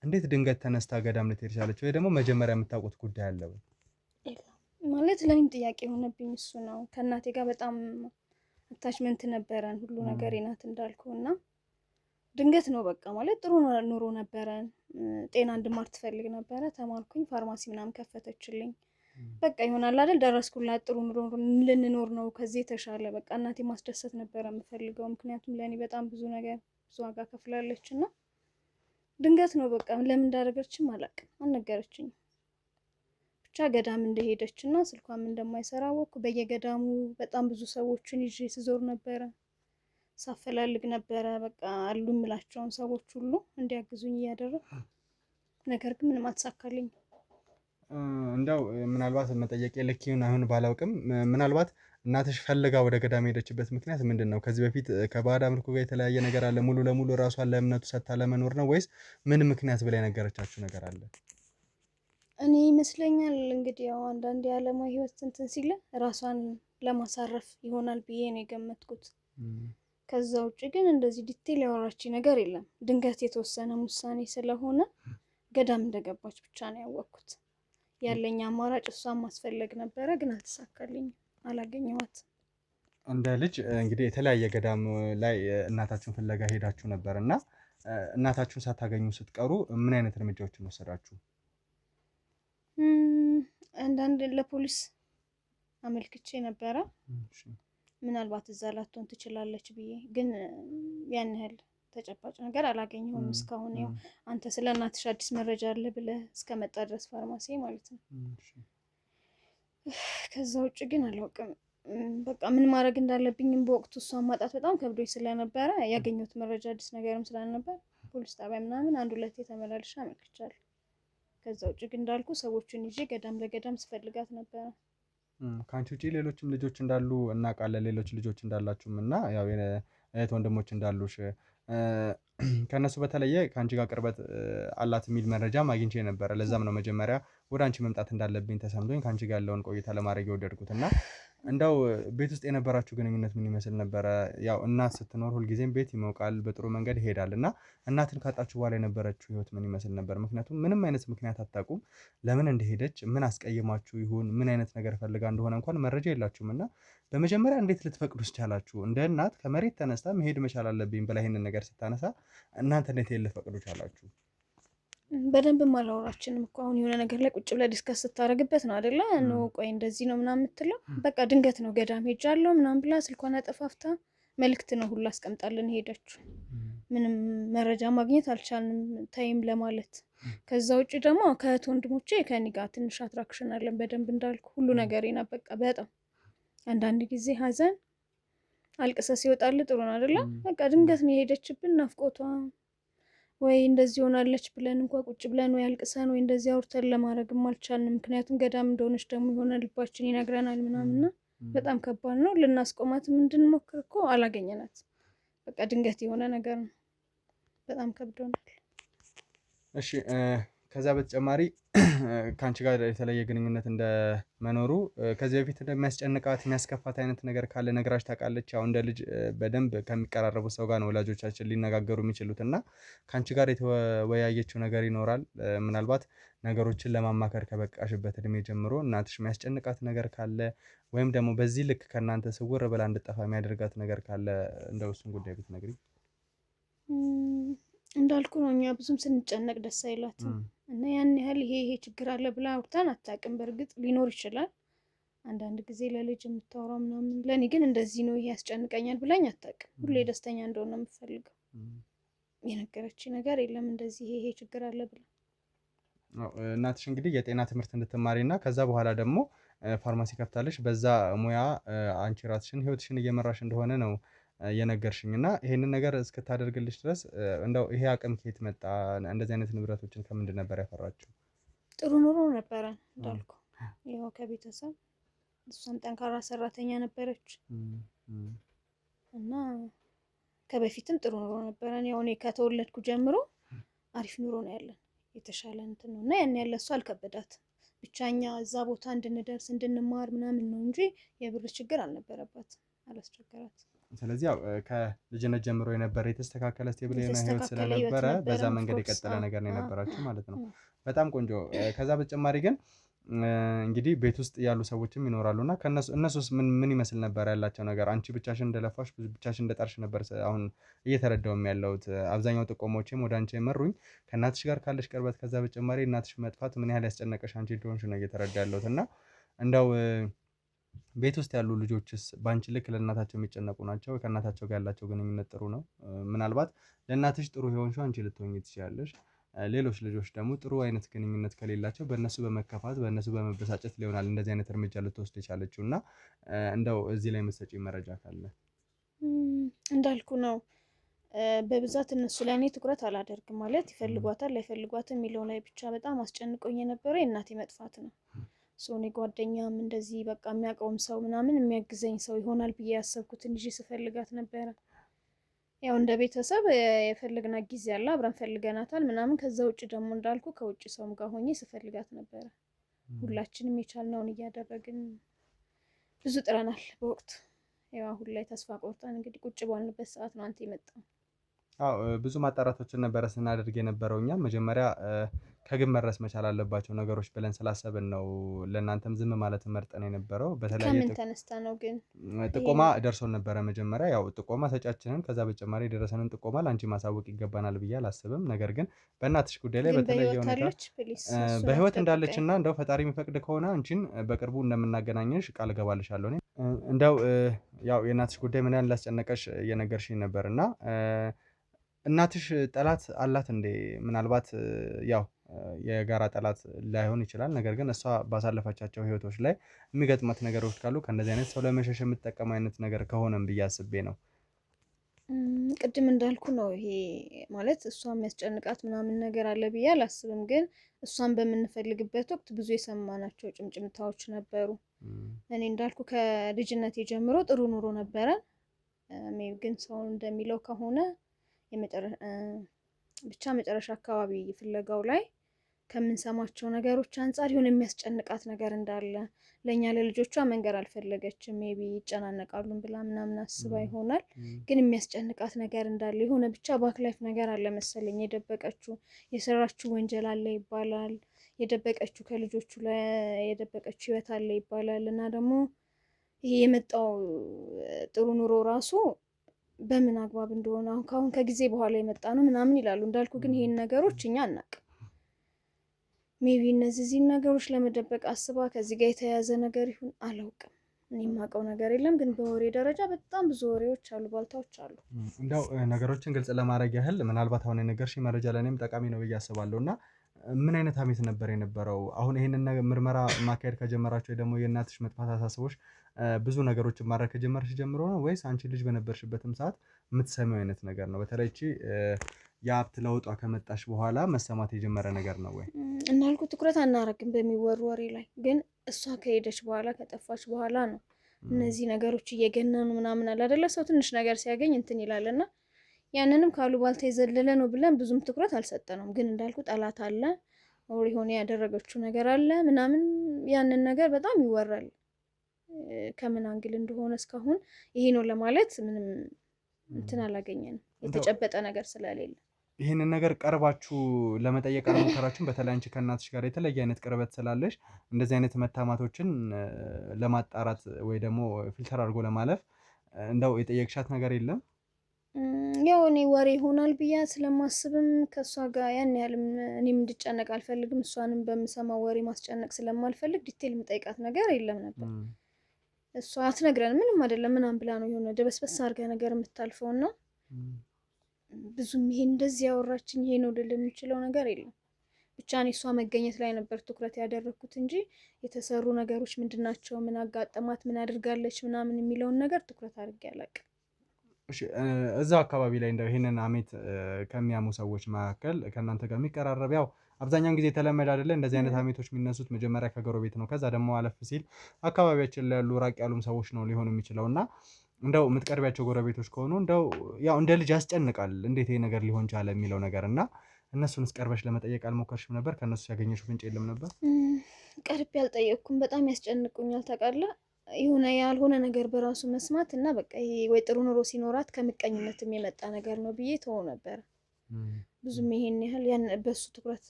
እንዴት ድንገት ተነስታ ገዳም ልትሄድ ቻለች? ወይ ደግሞ መጀመሪያ የምታውቁት ጉዳይ አለ ወይ? ማለት ለኔም ጥያቄ የሆነብኝ እሱ ነው። ከእናቴ ጋር በጣም አታችመንት ነበረን፣ ሁሉ ነገር ናት እንዳልኩ እና ድንገት ነው በቃ ማለት ጥሩ ኑሮ ነበረን። ጤና እንድማር ትፈልግ ነበረ፣ ተማርኩኝ፣ ፋርማሲ ምናምን ከፈተችልኝ። በቃ ይሆናል አይደል ደረስኩላት፣ ጥሩ ኑሮ ልንኖር ነው ከዚህ የተሻለ በቃ እናቴ ማስደሰት ነበረ የምፈልገው። ምክንያቱም ለኔ በጣም ብዙ ነገር ብዙ ዋጋ ከፍላለች እና ድንገት ነው በቃ ለምን እንዳደረገችም አላውቅም፣ አልነገረችኝም። ብቻ ገዳም እንደሄደች እና ስልኳም እንደማይሰራ ወኩ። በየገዳሙ በጣም ብዙ ሰዎችን ይዤ ስዞር ነበረ፣ ሳፈላልግ ነበረ። በቃ አሉ የምላቸውን ሰዎች ሁሉ እንዲያግዙኝ እያደረኩ፣ ነገር ግን ምንም አልተሳካልኝም። እንደው ምናልባት መጠየቅ ልክ ይሁን አይሁን ባላውቅም ምናልባት እናትሽ ፈልጋ ወደ ገዳም ሄደችበት ምክንያት ምንድን ነው? ከዚህ በፊት ከባዕድ አምልኮ ጋር የተለያየ ነገር አለ? ሙሉ ለሙሉ ራሷን ለእምነቱ ሰጥታ ለመኖር ነው ወይስ ምን ምክንያት ብላ የነገረቻችሁ ነገር አለ? እኔ ይመስለኛል እንግዲህ ያው አንዳንድ የዓለማዊ ህይወት እንትን ሲለ ራሷን ለማሳረፍ ይሆናል ብዬ ነው የገመትኩት። ከዛ ውጭ ግን እንደዚህ ዲቴል ያወራች ነገር የለም። ድንገት የተወሰነ ውሳኔ ስለሆነ ገዳም እንደገባች ብቻ ነው ያወቅኩት። ያለኝ አማራጭ እሷን ማስፈለግ ነበረ፣ ግን አልተሳካልኝም፣ አላገኘኋት። እንደ ልጅ እንግዲህ የተለያየ ገዳም ላይ እናታችሁን ፍለጋ ሄዳችሁ ነበር እና እናታችሁን ሳታገኙ ስትቀሩ ምን አይነት እርምጃዎችን ወሰዳችሁ? አንዳንድ ለፖሊስ አመልክቼ ነበረ፣ ምናልባት እዛ ላትሆን ትችላለች ብዬ፣ ግን ያን ያህል ተጨባጭ ነገር አላገኘሁም እስካሁን። ያው አንተ ስለ እናትሽ አዲስ መረጃ አለ ብለህ እስከመጣ ድረስ ፋርማሲ ማለት ነው። ከዛ ውጭ ግን አላውቅም። በቃ ምን ማድረግ እንዳለብኝም በወቅቱ እሷን ማጣት በጣም ከብዶኝ ስለነበረ ያገኘሁት መረጃ አዲስ ነገርም ስላልነበር ፖሊስ ጣቢያ ምናምን 1-2 ተመላልሼ አመልክቻለሁ። ከዛ ውጭ ግን እንዳልኩ ሰዎችን ይዤ ገዳም ለገዳም ስፈልጋት ነበረ። ከአንቺ ውጪ ሌሎችም ልጆች እንዳሉ እናውቃለን። ሌሎች ልጆች እንዳላችሁም እና ያው እህት ወንድሞች እንዳሉሽ ከነሱ በተለየ ከአንቺ ጋር ቅርበት አላት የሚል መረጃም አግኝቼ ነበረ። ለዛም ነው መጀመሪያ ወደ አንቺ መምጣት እንዳለብኝ ተሰምቶኝ ከአንቺ ጋር ያለውን ቆይታ ለማድረግ የወደድኩት እና እንደው ቤት ውስጥ የነበራችሁ ግንኙነት ምን ይመስል ነበረ? ያው እናት ስትኖር ሁልጊዜም ቤት ይሞቃል፣ በጥሩ መንገድ ይሄዳል እና እናትን ካጣችሁ በኋላ የነበረችው ህይወት ምን ይመስል ነበር? ምክንያቱም ምንም አይነት ምክንያት አታውቁም። ለምን እንደሄደች፣ ምን አስቀይማችሁ ይሁን፣ ምን አይነት ነገር ፈልጋ እንደሆነ እንኳን መረጃ የላችሁም እና በመጀመሪያ እንዴት ልትፈቅዱስ ቻላችሁ? እንደ እናት ከመሬት ተነስታ መሄድ መቻል አለብኝ ብላ ይሄንን ነገር ስታነሳ እናንተ እንዴት ልትፈቅዱ ቻላችሁ? በደንብ አላወራችንም እኮ አሁን የሆነ ነገር ላይ ቁጭ ብለህ ዲስከስ ስታደርግበት ነው አይደለ? ነው ቆይ እንደዚህ ነው ምናምን የምትለው። በቃ ድንገት ነው ገዳም ሄጃለሁ ምናምን ብላ ስልኳን አጠፋፍታ መልእክት ነው ሁላ አስቀምጣልን ሄደችው። ምንም መረጃ ማግኘት አልቻልንም ታይም ለማለት። ከዛ ውጭ ደግሞ ከእህት ወንድሞቼ ከኔ ጋር ትንሽ አትራክሽን አለን በደንብ እንዳልኩ ሁሉ ነገር ይና በቃ በጣም አንዳንድ ጊዜ ሀዘን አልቅሰ ሲወጣል ጥሩ ነው አይደለ? በቃ ድንገት ነው የሄደችብን። ናፍቆቷ ወይ እንደዚህ ሆናለች ብለን እንኳን ቁጭ ብለን ወይ አልቅሰን ወይ እንደዚህ አውርተን ለማድረግም አልቻልንም። ምክንያቱም ገዳም እንደሆነች ደግሞ የሆነ ልባችን ይነግረናል ምናምንና በጣም ከባድ ነው። ልናስቆማትም እንድንሞክር እኮ አላገኘናት። በቃ ድንገት የሆነ ነገር ነው። በጣም ከብዶናል። እሺ ከዛ በተጨማሪ ከአንቺ ጋር የተለየ ግንኙነት እንደመኖሩ ከዚህ በፊት እንደሚያስጨንቃት የሚያስከፋት አይነት ነገር ካለ ነግራሽ ታውቃለች? ያው እንደ ልጅ በደንብ ከሚቀራረቡ ሰው ጋር ነው ወላጆቻችን ሊነጋገሩ የሚችሉት እና ከአንቺ ጋር የተወያየችው ነገር ይኖራል? ምናልባት ነገሮችን ለማማከር ከበቃሽበት እድሜ ጀምሮ እናትሽ የሚያስጨንቃት ነገር ካለ ወይም ደግሞ በዚህ ልክ ከእናንተ ስውር ብላ እንድጠፋ የሚያደርጋት ነገር ካለ እንደው እሱን ጉዳይ ብትነግሪኝ። እንዳልኩ ነው እኛ ብዙም ስንጨነቅ ደስ አይላትም እና ያን ያህል ይሄ ችግር አለ ብላ አውርታን አታውቅም። በእርግጥ ሊኖር ይችላል አንዳንድ ጊዜ ለልጅ የምታወራው ምናምን፣ ለእኔ ግን እንደዚህ ነው ይሄ ያስጨንቀኛል ብላኝ አታውቅም። ሁሌ ደስተኛ እንደሆነ የምፈልገው የነገረች ነገር የለም እንደዚህ ይሄ ችግር አለ ብላ። እናትሽ እንግዲህ የጤና ትምህርት እንድትማሪና ከዛ በኋላ ደግሞ ፋርማሲ ከፍታለሽ በዛ ሙያ አንቺ ራስሽን ህይወትሽን እየመራሽ እንደሆነ ነው የነገርሽኝ እና ይሄንን ነገር እስክታደርግልሽ ድረስ እንደው ይሄ አቅም ከየት መጣ? እንደዚህ አይነት ንብረቶችን ከምንድን ነበር ያፈራችው? ጥሩ ኑሮ ነበረ እንዳልኩ ያው ከቤተሰብ እሷም ጠንካራ ሰራተኛ ነበረች እና ከበፊትም ጥሩ ኑሮ ነበረን። ያው እኔ ከተወለድኩ ጀምሮ አሪፍ ኑሮ ነው ያለን፣ የተሻለ እንትን ነው እና ያን ያለ እሷ አልከበዳት ብቻኛ እዛ ቦታ እንድንደርስ እንድንማር ምናምን ነው እንጂ የብር ችግር አልነበረባት፣ አላስቸገራት። ስለዚህ ያው ከልጅነት ጀምሮ የነበረ የተስተካከለ ስቴብል የሆነ ህይወት ስለነበረ በዛ መንገድ የቀጠለ ነገር ነው የነበራችሁ ማለት ነው። በጣም ቆንጆ። ከዛ በተጨማሪ ግን እንግዲህ ቤት ውስጥ ያሉ ሰዎችም ይኖራሉ እና እነሱስ ምን ይመስል ነበር ያላቸው ነገር? አንቺ ብቻሽን እንደለፋሽ ብቻሽን እንደጣርሽ ነበር አሁን እየተረዳውም ያለሁት። አብዛኛው ጥቆሞችም ወደ አንቺ የመሩኝ ከእናትሽ ጋር ካለሽ ቅርበት፣ ከዛ በተጨማሪ እናትሽ መጥፋት ምን ያህል ያስጨነቀሽ አንቺ እንደሆንሽ ነው እየተረዳ ያለሁት እና እንደው ቤት ውስጥ ያሉ ልጆችስ በአንቺ ልክ ለእናታቸው የሚጨነቁ ናቸው? ከእናታቸው ጋር ያላቸው ግንኙነት ጥሩ ነው? ምናልባት ለእናትሽ ጥሩ የሆንሽው አንቺ ልትሆኚ ትችያለሽ። ሌሎች ልጆች ደግሞ ጥሩ አይነት ግንኙነት ከሌላቸው በእነሱ በመከፋት በእነሱ በመበሳጨት ሊሆናል እንደዚህ አይነት እርምጃ ልትወስድ የቻለችው እና እንደው እዚህ ላይ የምትሰጪ መረጃ ካለ? እንዳልኩ ነው በብዛት እነሱ ላይ እኔ ትኩረት አላደርግም። ማለት ይፈልጓታል ላይፈልጓትም የሚለው ላይ ብቻ በጣም አስጨንቆኝ የነበረው የእናቴ መጥፋት ነው። እኔ ጓደኛም እንደዚህ በቃ የሚያውቀውም ሰው ምናምን የሚያግዘኝ ሰው ይሆናል ብዬ ያሰብኩትን ይዤ ስፈልጋት ነበረ። ያው እንደ ቤተሰብ የፈለግናት ጊዜ አለ፣ አብረን ፈልገናታል ምናምን። ከዛ ውጭ ደግሞ እንዳልኩ ከውጭ ሰውም ጋር ሆኜ ስፈልጋት ነበረ። ሁላችንም የቻልነውን እያደረግን ብዙ ጥረናል በወቅቱ። ያው አሁን ላይ ተስፋ ቆርጠን እንግዲህ ቁጭ ባልንበት ሰዓት ነው አንተ የመጣው። አዎ ብዙ ማጣራቶችን ነበረ ስናደርግ የነበረው። እኛ መጀመሪያ ከግብ መድረስ መቻል አለባቸው ነገሮች ብለን ስላሰብን ነው ለእናንተም ዝም ማለት መርጠን የነበረው። በተለያየ ከምን ተነስታ ነው ግን ጥቆማ ደርሶን ነበረ መጀመሪያ። ያው ጥቆማ ሰጫችንን ከዛ በተጨማሪ የደረሰንን ጥቆማ ለአንቺ ማሳወቅ ይገባናል ብዬ አላስብም። ነገር ግን በእናትሽ ጉዳይ ላይ በተለየ ሁኔታ በህይወት እንዳለች እና እንደው ፈጣሪ የሚፈቅድ ከሆነ አንቺን በቅርቡ እንደምናገናኘሽ ቃል እገባልሻለሁ። እንደው ያው የእናትሽ ጉዳይ ምን ያህል እንዳስጨነቀሽ እየነገርሽኝ ነበር እና እናትሽ ጠላት አላት እንዴ? ምናልባት ያው የጋራ ጠላት ላይሆን ይችላል። ነገር ግን እሷ ባሳለፈቻቸው ህይወቶች ላይ የሚገጥማት ነገሮች ካሉ ከእንደዚህ አይነት ሰው ለመሸሽ የምትጠቀም አይነት ነገር ከሆነም ብዬ አስቤ ነው። ቅድም እንዳልኩ ነው ይሄ ማለት እሷ የሚያስጨንቃት ምናምን ነገር አለ ብዬ አላስብም። ግን እሷን በምንፈልግበት ወቅት ብዙ የሰማናቸው ጭምጭምታዎች ነበሩ። እኔ እንዳልኩ ከልጅነት ጀምሮ ጥሩ ኑሮ ነበረ። ሜይ ግን ሰው እንደሚለው ከሆነ ብቻ መጨረሻ አካባቢ ፍለጋው ላይ ከምንሰማቸው ነገሮች አንጻር ይሁን የሚያስጨንቃት ነገር እንዳለ ለእኛ ለልጆቿ መንገር አልፈለገችም። ሜቢ ይጨናነቃሉን ብላ ምናምን አስባ ይሆናል። ግን የሚያስጨንቃት ነገር እንዳለ የሆነ ብቻ ባክላይፍ ነገር አለ መሰለኝ። የደበቀችው የሰራችው ወንጀል አለ ይባላል። የደበቀችው ከልጆቹ ላይ የደበቀችው ህይወት አለ ይባላል። እና ደግሞ ይሄ የመጣው ጥሩ ኑሮ ራሱ በምን አግባብ እንደሆነ አሁን ከጊዜ በኋላ የመጣ ነው ምናምን ይላሉ። እንዳልኩ ግን ይሄን ነገሮች እኛ አናውቅም። ሜቢ እነዚህ ነገሮች ለመደበቅ አስባ ከዚህ ጋር የተያያዘ ነገር ይሁን አላውቅም። እኔ የማውቀው ነገር የለም። ግን በወሬ ደረጃ በጣም ብዙ ወሬዎች አሉ፣ ባልታዎች አሉ። እንደው ነገሮችን ግልጽ ለማድረግ ያህል ምናልባት አሁን የነገርሽኝ መረጃ ለእኔም ጠቃሚ ነው ብዬ አስባለሁ እና ምን አይነት ሀሜት ነበር የነበረው? አሁን ይሄንን ምርመራ ማካሄድ ከጀመራችሁ ደግሞ የእናትሽ መጥፋት አሳስቦሽ ብዙ ነገሮችን ማድረግ ከጀመርሽ ጀምሮ ነው ወይስ አንቺ ልጅ በነበርሽበትም ሰዓት የምትሰሚው አይነት ነገር ነው? በተለይ የሀብት ለውጧ ከመጣሽ በኋላ መሰማት የጀመረ ነገር ነው ወይ? እናልኩ ትኩረት አናረግም በሚወሩ ወሬ ላይ። ግን እሷ ከሄደች በኋላ ከጠፋች በኋላ ነው እነዚህ ነገሮች እየገነኑ ምናምን አለ አይደለ? ሰው ትንሽ ነገር ሲያገኝ እንትን ይላልና ያንንም ካሉ ባልታ የዘለለ ነው ብለን ብዙም ትኩረት አልሰጠነውም። ግን እንዳልኩ ጠላት አለ ኦር የሆነ ያደረገችው ነገር አለ ምናምን ያንን ነገር በጣም ይወራል። ከምን አንግል እንደሆነ እስካሁን ይሄ ነው ለማለት ምንም እንትን አላገኘንም የተጨበጠ ነገር ስለሌለ። ይሄንን ነገር ቀርባችሁ ለመጠየቅ አልሞከራችሁም? በተለይ አንቺ ከእናትሽ ጋር የተለየ አይነት ቅርበት ስላለሽ እንደዚህ አይነት መታማቶችን ለማጣራት ወይ ደግሞ ፊልተር አድርጎ ለማለፍ እንደው የጠየቅሻት ነገር የለም? ያው እኔ ወሬ ይሆናል ብዬ ስለማስብም ከእሷ ጋር ያን ያህልም እኔም እንድጨነቅ አልፈልግም። እሷንም በምሰማው ወሬ ማስጨነቅ ስለማልፈልግ ዲቴል የምጠይቃት ነገር የለም ነበር። እሷ አትነግረን ምንም አይደለም ምናምን ብላ ነው የሆነ ደበስበስ አድርጋ ነገር የምታልፈውና ብዙም ይሄ እንደዚህ ያወራችኝ ይሄ ነው ልል የምችለው ነገር የለም። ብቻ እኔ እሷ መገኘት ላይ ነበር ትኩረት ያደረኩት እንጂ የተሰሩ ነገሮች ምንድናቸው፣ ምን አጋጠማት፣ ምን አድርጋለች ምናምን የሚለውን ነገር ትኩረት አድርጌ አላውቅም። እሺ እዛ አካባቢ ላይ እንደው ይሄንን አሜት ከሚያሙ ሰዎች መካከል ከእናንተ ጋር የሚቀራረብ ያው አብዛኛውን ጊዜ የተለመደ አይደለ እንደዚህ አይነት አሜቶች የሚነሱት መጀመሪያ ከጎረቤት ነው። ከዛ ደግሞ አለፍ ሲል አካባቢያችን ላይ ያሉ ራቅ ያሉም ሰዎች ነው ሊሆኑ የሚችለውና እንደው የምትቀርቢያቸው ጎረቤቶች ከሆኑ እንደው ያው እንደ ልጅ ያስጨንቃል እንዴት ይሄ ነገር ሊሆን ቻለ የሚለው ነገር እና እነሱን ቀርበሽ ለመጠየቅ አልሞከርሽም ነበር? ከነሱ ያገኘሽው ፍንጭ የለም ነበር? ቀርቤ አልጠየቅኩም። በጣም ያስጨንቁኛል ታውቃለህ። የሆነ ያልሆነ ነገር በራሱ መስማት እና በቃ ይሄ ወይ ጥሩ ኑሮ ሲኖራት ከምቀኝነትም የመጣ ነገር ነው ብዬ ተወው ነበር። ብዙም ይሄን ያህል ያን በሱ ትኩረት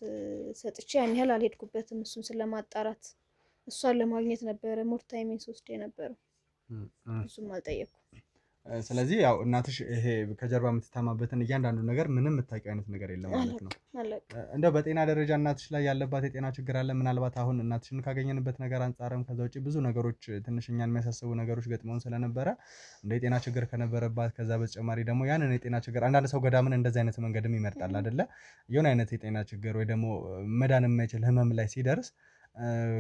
ሰጥቼ ያን ያህል አልሄድኩበትም። እሱን ስለማጣራት እሷን ለማግኘት ነበረ ሞር ታይሜን ወስጄ የነበረው። ብዙም አልጠየቅኩም። ስለዚህ ያው እናትሽ ይሄ ከጀርባ የምትታማበትን እያንዳንዱ ነገር ምንም የምታውቂው አይነት ነገር የለም ማለት ነው። እንደው በጤና ደረጃ እናትሽ ላይ ያለባት የጤና ችግር አለ? ምናልባት አሁን እናትሽን ካገኘንበት ነገር አንጻርም ከዛ ውጭ ብዙ ነገሮች ትንሽ እኛን የሚያሳስቡ ነገሮች ገጥመውን ስለነበረ እንደ የጤና ችግር ከነበረባት ከዛ በተጨማሪ ደግሞ ያንን የጤና ችግር አንዳንድ ሰው ገዳምን እንደዚህ አይነት መንገድም ይመርጣል አይደለ? የሆነ አይነት የጤና ችግር ወይ ደግሞ መዳን የማይችል ህመም ላይ ሲደርስ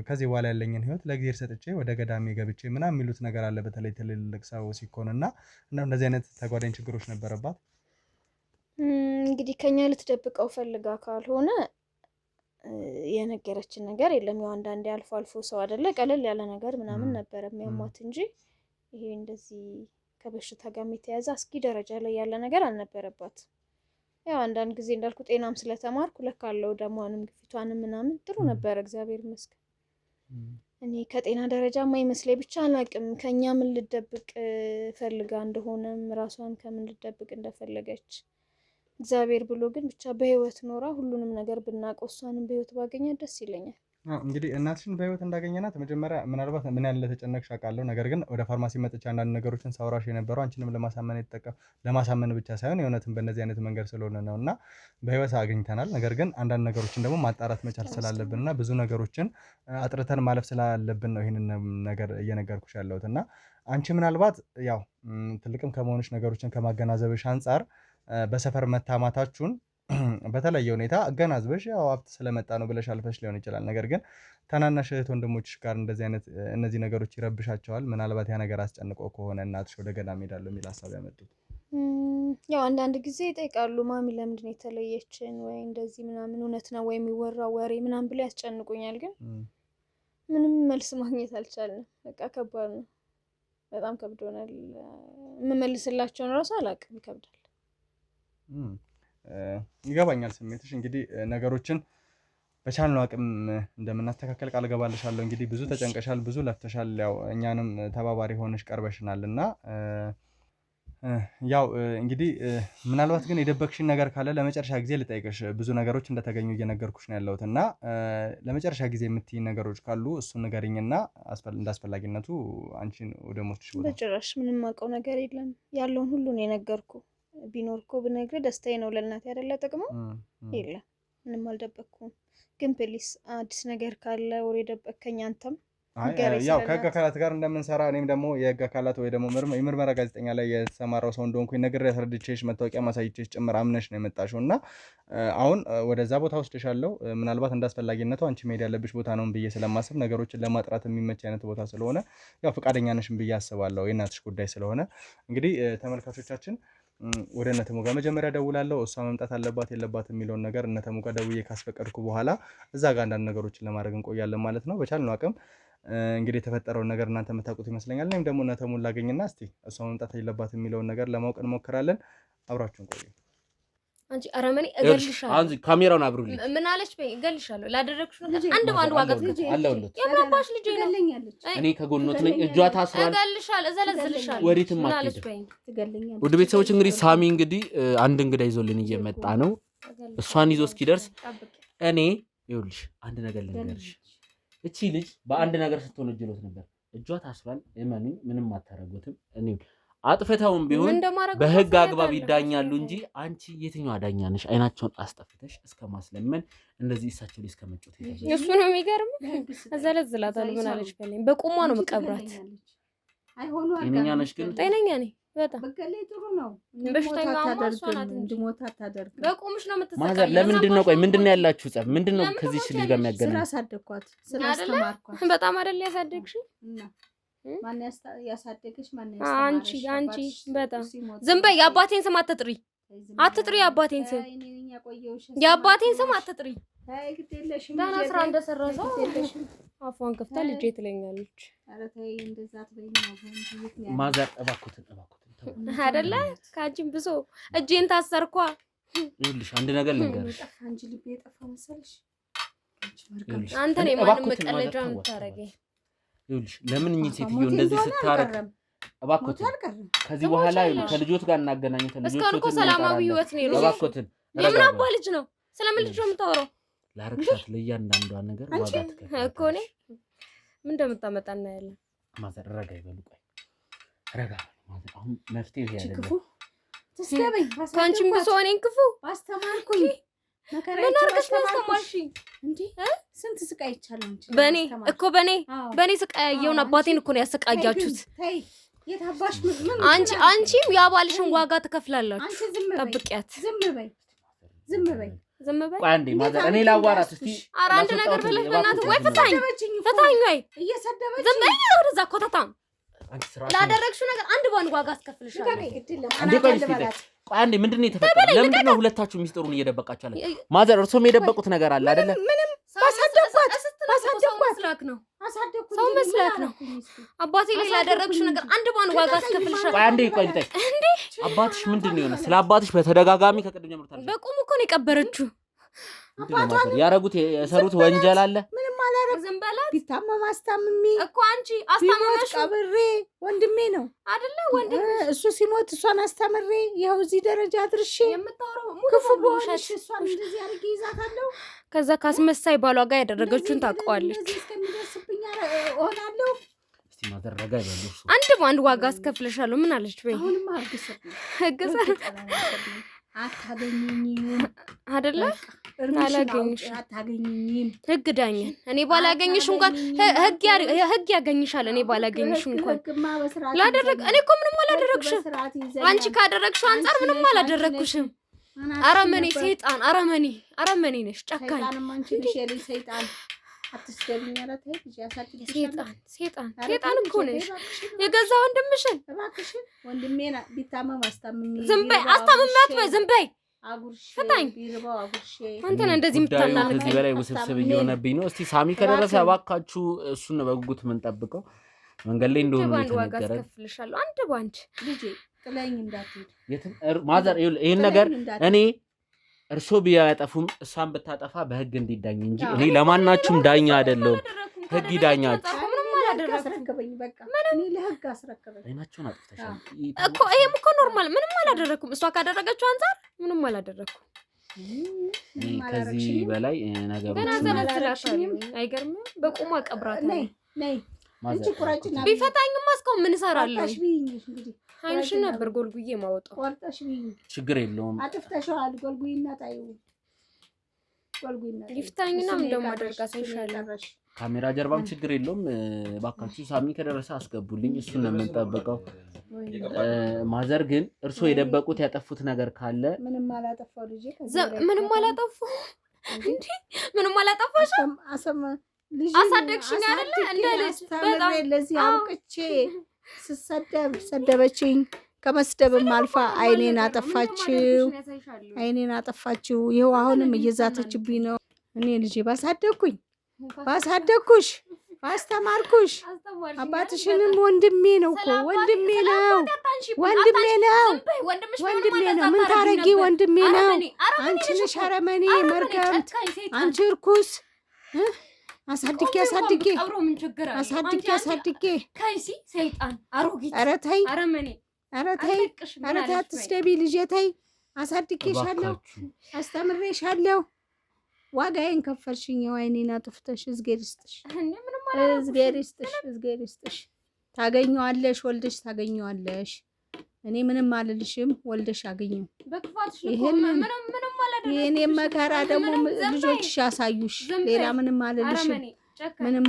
ከዚህ በኋላ ያለኝን ህይወት ለእግዚአብሔር ሰጥቼ ወደ ገዳሜ ገብቼ ምናምን የሚሉት ነገር አለ። በተለይ ትልልቅ ሰው ሲኮንና እንደዚህ አይነት ተጓዳኝ ችግሮች ነበረባት። እንግዲህ ከኛ ልትደብቀው ፈልጋ ካልሆነ የነገረችን ነገር የለም። ያው አንዳንዴ አልፎ አልፎ ሰው አይደለ ቀለል ያለ ነገር ምናምን ነበር የሚያሟት እንጂ ይሄ እንደዚህ ከበሽታ ጋር የተያዘ አስጊ ደረጃ ላይ ያለ ነገር አልነበረባት። ያው አንዳንድ ጊዜ እንዳልኩ ጤናም ስለተማርኩ ለካለው ደሟንም ግፊቷንም ምናምን ጥሩ ነበር እግዚአብሔር ይመስገን። እኔ ከጤና ደረጃ ማይመስለኝ ብቻ አላቅም ከኛ ምን ልደብቅ ፈልጋ እንደሆነም ራሷን ከምን ልደብቅ እንደፈለገች እግዚአብሔር ብሎ ግን ብቻ በህይወት ኖራ ሁሉንም ነገር ብናውቀው እሷንም በህይወት ባገኛት ደስ ይለኛል። እንግዲህ እናትሽን በህይወት እንዳገኘናት መጀመሪያ ምናልባት ምን ያህል እንደተጨነቅሽ አውቃለሁ። ነገር ግን ወደ ፋርማሲ መጥቼ አንዳንድ ነገሮችን ሳውራሽ የነበረው አንቺንም ለማሳመን ብቻ ሳይሆን የእውነትም በእነዚህ አይነት መንገድ ስለሆነ ነው እና በህይወት አግኝተናል። ነገር ግን አንዳንድ ነገሮችን ደግሞ ማጣራት መቻል ስላለብን እና ብዙ ነገሮችን አጥርተን ማለፍ ስላለብን ነው ይህንን ነገር እየነገርኩሽ ያለሁት እና አንቺ ምናልባት ያው ትልቅም ከመሆንሽ ነገሮችን ከማገናዘብሽ አንጻር በሰፈር መታማታችሁን በተለየ ሁኔታ አገናዝበሽ ያው ሀብት ስለመጣ ነው ብለሽ አልፈሽ ሊሆን ይችላል። ነገር ግን ታናናሽ እህት ወንድሞችሽ ጋር እነዚህ ነገሮች ይረብሻቸዋል? ምናልባት ያ ነገር አስጨንቆ ከሆነ እናትሽ ወደ ገዳም ሄዳለሁ የሚል ሀሳብ ያመጡት? ያው አንዳንድ ጊዜ ይጠይቃሉ ማሚ ለምንድን ነው የተለየችን ወይ እንደዚህ ምናምን እውነት ነው ወይ የሚወራው ወሬ ምናምን ብለው ያስጨንቁኛል። ግን ምንም መልስ ማግኘት አልቻልንም። በቃ ከባድ ነው፣ በጣም ከብዶናል። የምመልስላቸውን ራሱ አላውቅም፣ ይከብዳል። ይገባኛል ስሜትሽ። እንግዲህ ነገሮችን በቻልነው አቅም እንደምናስተካከል ቃል ገባልሻለሁ። እንግዲህ ብዙ ተጨንቀሻል፣ ብዙ ለፍተሻል። ያው እኛንም ተባባሪ ሆነሽ ቀርበሽናል እና ያው እንግዲህ ምናልባት ግን የደበቅሽን ነገር ካለ ለመጨረሻ ጊዜ ልጠይቅሽ። ብዙ ነገሮች እንደተገኙ እየነገርኩሽ ነው ያለሁት እና ለመጨረሻ ጊዜ የምትይኝ ነገሮች ካሉ እሱን ንገሪኝና እንዳስፈላጊነቱ አንቺን ወደ ሞትሽ ቦታ። በጭራሽ ምንም አውቀው ነገር የለም። ያለውን ሁሉ ነው የነገርኩ። ቢኖር እኮ ብነግርህ ደስታዬ ነው። ለእናቴ አይደለ ጥቅሙ? የለም ምንም አልደበቅኩም። ግን ፕሊስ አዲስ ነገር ካለ ወሬ ደበቅከኝ አንተም ያው ከህግ አካላት ጋር እንደምንሰራ እኔም ደግሞ የህግ አካላት ወይ ደግሞ የምርመራ ጋዜጠኛ ላይ የተሰማራው ሰው እንደሆንኩኝ ነግሬ ያስረድቼሽ መታወቂያ ማሳይቼሽ ጭምር አምነሽ ነው የመጣሽው እና አሁን ወደዛ ቦታ ወስደሻለሁ። ምናልባት እንዳስፈላጊነቱ አንቺ መሄድ ያለብሽ ቦታ ነው ብዬ ስለማስብ ነገሮችን ለማጥራት የሚመች አይነት ቦታ ስለሆነ ያው ፈቃደኛ ነሽም ብዬ አስባለሁ። የእናትሽ ጉዳይ ስለሆነ እንግዲህ ተመልካቾቻችን ወደ እነተሙ ጋር መጀመሪያ ደውላለሁ። እሷ መምጣት አለባት የለባት የሚለውን ነገር እነተሙ ጋር ደውዬ ካስፈቀድኩ በኋላ እዛ ጋር አንዳንድ ነገሮችን ለማድረግ እንቆያለን ማለት ነው። በቻልነው አቅም እንግዲህ የተፈጠረውን ነገር እናንተ የምታውቁት ይመስለኛል። እኔም ደግሞ ነተሙን ላገኝና እስቲ እሷ መምጣት የለባትም የሚለውን ነገር ለማወቅ እንሞክራለን። አብራችሁን ቆዩ። አንቺ አረመኔ እገልሻለሁ። አንቺ ካሜራውን አብሩልኝ። ምን አለች በይ? እገልሻለሁ። ላደረግሽ ነገር አንድ ባንድ ዋጋ አለውለት። የባባሽ ልጅ ትገለኛለች። እኔ ከጎኖት ነኝ። እጇ ታስሯል። እገልሻለሁ፣ እዘለዝልሻለሁ። ወዴትም አትሄድም። ውድ ቤተሰቦች እንግዲህ ሳሚ እንግዲህ አንድ እንግዳ ይዞልን እየመጣ ነው። እሷን ይዞ እስኪደርስ እኔ ይኸውልሽ አንድ ነገር ልንገርሽ። እቺ ልጅ በአንድ ነገር ስትሆን እጅሎት ነበር። እጇ ታስሯል። እመኑኝ፣ ምንም አታረጉትም። እኔ አጥፍተውም ቢሆን በህግ አግባብ ይዳኛሉ እንጂ አንቺ የትኛው ዳኛ ነሽ? አይናቸውን አስጠፍተሽ እስከ ማስለመን እንደዚህ እሳቸው ላይ እስከመጮት ይሄ እሱ ነው የሚገርም። እዘለዝላታለሁ። ምን አለች በለኝ። በቁሟ ነው መቀብራት። አይሆኑ ጤነኛ ነሽ ግን? ጤነኛ ነኝ በጣም። በቀለይ ጥሩ ነው። በሽተኛ እንድሞት አታደርግም። በቁምሽ ነው የምትሰቃየው። ማዘር ለምንድን ነው ቆይ ምንድን ነው ያላችሁ ጸብ? ምንድን ነው ከዚህ ልጅ ጋር የሚያገናኝ? ስራ አሳደግኳት፣ ስራ አስተማርኳት። በጣም አይደል ያሳደግሽ? ማን ያሳደገሽ? ማን ያሳደገሽ? አንቺ በጣም ዝም በይ። የአባቴን ስም አትጥሪ፣ አትጥሪ። የአባቴን ስም የአባቴን ስም አትጥሪ። ገና ስራ እንደሰራዛ አፏን ከፍታ ልጄ ትለኛለች። ኧረ ተይ እንደዛ ትበይኝ። ማዘር እባክዎትን አይደለ ከአንቺም ብሶ እጄን ታሰርኳ። ይኸውልሽ አንድ ነገር ልንገርሽ። ጠፋ እንጂ ልቤ ጠፋ መሰለሽ። አንተ ነህ ማንም መቀለጃ የምታረገኝ። ይኸውልሽ ለምን እኚህ ሴትዮ እንደዚህ ስታረግ እባክዎትን ከዚህ በኋላ ከልጆት ጋር እናገናኙት። እስካሁን እኮ ሰላማዊ ህይወት ነው ያለው። እባክዎትን የምን አባ ልጅ ነው? ስለምን ልጅ ነው የምታወራው? ላረግሻት ለእያንዳንዷ ነገር ዋጋ ትከፍያለሽ እኮ እኔ ምን እንደምታመጣ እናያለን። ማዘር ረጋ ይበሉ። ቆይ ረጋ ማዘር። አሁን መፍትሄ ይሄ አይደለም። ተስከበኝ ካንቺም ብሶ እኔን ክፉ አስተማርኩኝ። ምን አድርገሽ ነው አስተማርሽኝ? እንዴ ስንት ስቃይ ይቻላል እንጂ በኔ እኮ በኔ ስቃይ ያየውን አባቴን እኮ ነው ያሰቃያችሁት። ተይ የታባሽ ምን አንቺም ያባልሽን ዋጋ ትከፍላላችሁ። አንቺ ዝም በይ፣ ጠብቂያት። ዝም በይ፣ ዝም በይ፣ ዝም በይ። ቆይ አንዴ ማዘር እኔ ላዋራት እስቲ። ኧረ አንድ ነገር ብለሽ በእናትህ ወይ ፍታኝ ወይ እየሰደበችኝ። ዝም በይ ወደዛ ኮተታም። ላደረግሽው ነገር አንድ ባንድ ዋጋ አስከፍልሻለሁ። አንዴ ቆይ እስቲ ቆይ አንዴ ምንድን ነው የተፈጠረው? ለምንድን ነው ሁለታችሁ ሚስጥሩን እየደበቃችሁ አለ? ማዘር እርሶም የደበቁት ነገር አለ አይደለ? ምንም ባሳደግኳት ነው ሰው መስላት ነው። አባቴ ላይ ላደረግሽው ነገር አንድ ባንድ ዋጋ አስከፍልሻለሁ። ቆይ አንዴ ቆይ ልጠይቅ። እንዴ አባትሽ ምንድን ነው የሆነ? ስለ አባትሽ በተደጋጋሚ ከቅድም ጀምሮ ታዲያ በቁሙ እኮ ነው የቀበረችው። አባቷን ያረጉት የሰሩት ወንጀል አለ? ምንም አላረጉ። ዝም በላት። ቢታመም አስታምሜ እኮ አንቺ አስታመመሽ ቀብሬ ወንድሜ ነው አይደለ? ወንድሜ እሱ ሲሞት እሷን አስተምሬ ይኸው እዚህ ደረጃ አድርሼ የምታወራው ክፉ በሆነሽ እሷን እንደዚህ አድርጌ ይዛታለሁ። ከዛ ካስመሳይ ባሏ ጋር ያደረገችውን ታውቀዋለች። እስከሚደርስብኝ እሆናለሁ። እስቲ ማዘር ረጋ ይበሉ። አንድ ባንድ ዋጋ አስከፍልሻለሁ። ምን አለች በይ? አሁንማ ህግሰ አታገኘኝም አይደለ? አላገኝሽ አታገኘኝም። ህግ ዳኘን። እኔ ባላገኝሽ እንኳን ህግ ያገኝሻል። እኔ ባላገኝሽ እንኳን ላደረግ እኔ እኮ ምንም አላደረግሽም። አንቺ ካደረግሽው አንጻር ምንም አላደረግኩሽም። አረመኔ ሰይጣን፣ አረመኔ ነሽ፣ ጨካኝ ሰይጣን። አትስደብኝ አለ። ተይ ልጅ ያሳድግሽ። ሰይጣን እኮ ነሽ። የገዛ ወንድምሽን እባክሽን ወንድሜና ቢታመም አስታምኝ። ዝም በይ፣ አስታምሚያት በይ። ዝም በይ፣ አጉርሽ ፍታኝ። ቢርባው አጉርሽ። አንተን እንደዚህ የምታናግረኝ ከዚህ በላይ ውስብስብ እየሆነብኝ ነው። እስቲ ሳሚ ከደረሰ እባካችሁ እሱን በጉጉት የምንጠብቀው መንገድ ላይ እንደሆነ ነው የተነገረን። አስከፍልሻለሁ አንድ ባንድ ልጄ ጥለኝ እንዳትሄድ ማዘር። ይሄን ነገር እኔ እርሶ ቢያጠፉም እሷን ብታጠፋ በህግ እንዲዳኝ እንጂ እኔ ለማናችሁም ዳኛ አይደለሁም። ህግ ይዳኛችሁ። አስረከበኝ። በቃ እኔ ለህግ አስረከበኝ። አይናችሁን አጥፍተሻል እኮ። ይሄም እኮ ኖርማል። ምንም አላደረኩም። እሷ ካደረገችው አንፃር ምንም አላደረኩም። ከዚህ በላይ ነገሩ አይገርምም? በቁሟ ቀብራት ነይ እንጂ ቁራጭና ቢፈታኝማ እስካሁን ምን እሰራለሁ? ቆርጠሽ ብይኝ እንግዲህ አይንሽን ነበር ጎልጉዬ ማወጣው። ቆርጠሽ ብይኝ። ችግር የለውም። አጥፍተሽዋል። ጎልጉይና ጣዩ። ጎልጉይና ይፍታኝና ምን እንደማደርግ አሳይሻለሁ። ካሜራ ጀርባም ችግር የለውም። እባካችሁ ሳሚ ከደረሰ አስገቡልኝ። እሱን ነው የምንጠብቀው። ማዘር ግን እርስዎ የደበቁት ያጠፉት ነገር ካለ ምንም አላጠፋው ልጄ። ምንም አላጠፋው እንዴ? ምንም አላጠፋሽ። አሳደግሽኝ አይደለ? እንደ ልጅ በጣም ለዚህ አውቅቼ ስሰደብ ሰደበችኝ። ከመስደብም አልፋ አይኔን አጠፋችው። ይኸው አሁንም እየዛተችብኝ ነው። እኔ ልጄ ባሳደግኩሽ አስተማርኩሽ። አባትሽንም ወንድሜ ነው እኮ ወንድሜ ነው። ምን ታረጊ? ወንድሜ ነው። አንቺ ነሽ አረመኔ መርገምት፣ አንቺ እርኩስ። አሳድጌ ከይሲ ሰይጣን አሮጊት። ኧረ ተይ፣ አረመኔ፣ ኧረ ተይ፣ ኧረ ተይ፣ አትስደቢ ልጄ ተይ። አሳድጌሻለሁ፣ አስተምሬሻለሁ። ዋጋዬን ከፈልሽኝ። የዋይኔን አጥፍተሽ እዝጌር ይስጥሽ፣ እዝጌር ይስጥሽ። ታገኘዋለሽ፣ ወልደሽ ታገኘዋለሽ። እኔ ምንም አልልሽም፣ ወልደሽ አገኘው። ይሄንን የኔም መከራ ደግሞ ልጆችሽ ያሳዩሽ። ሌላ ምንም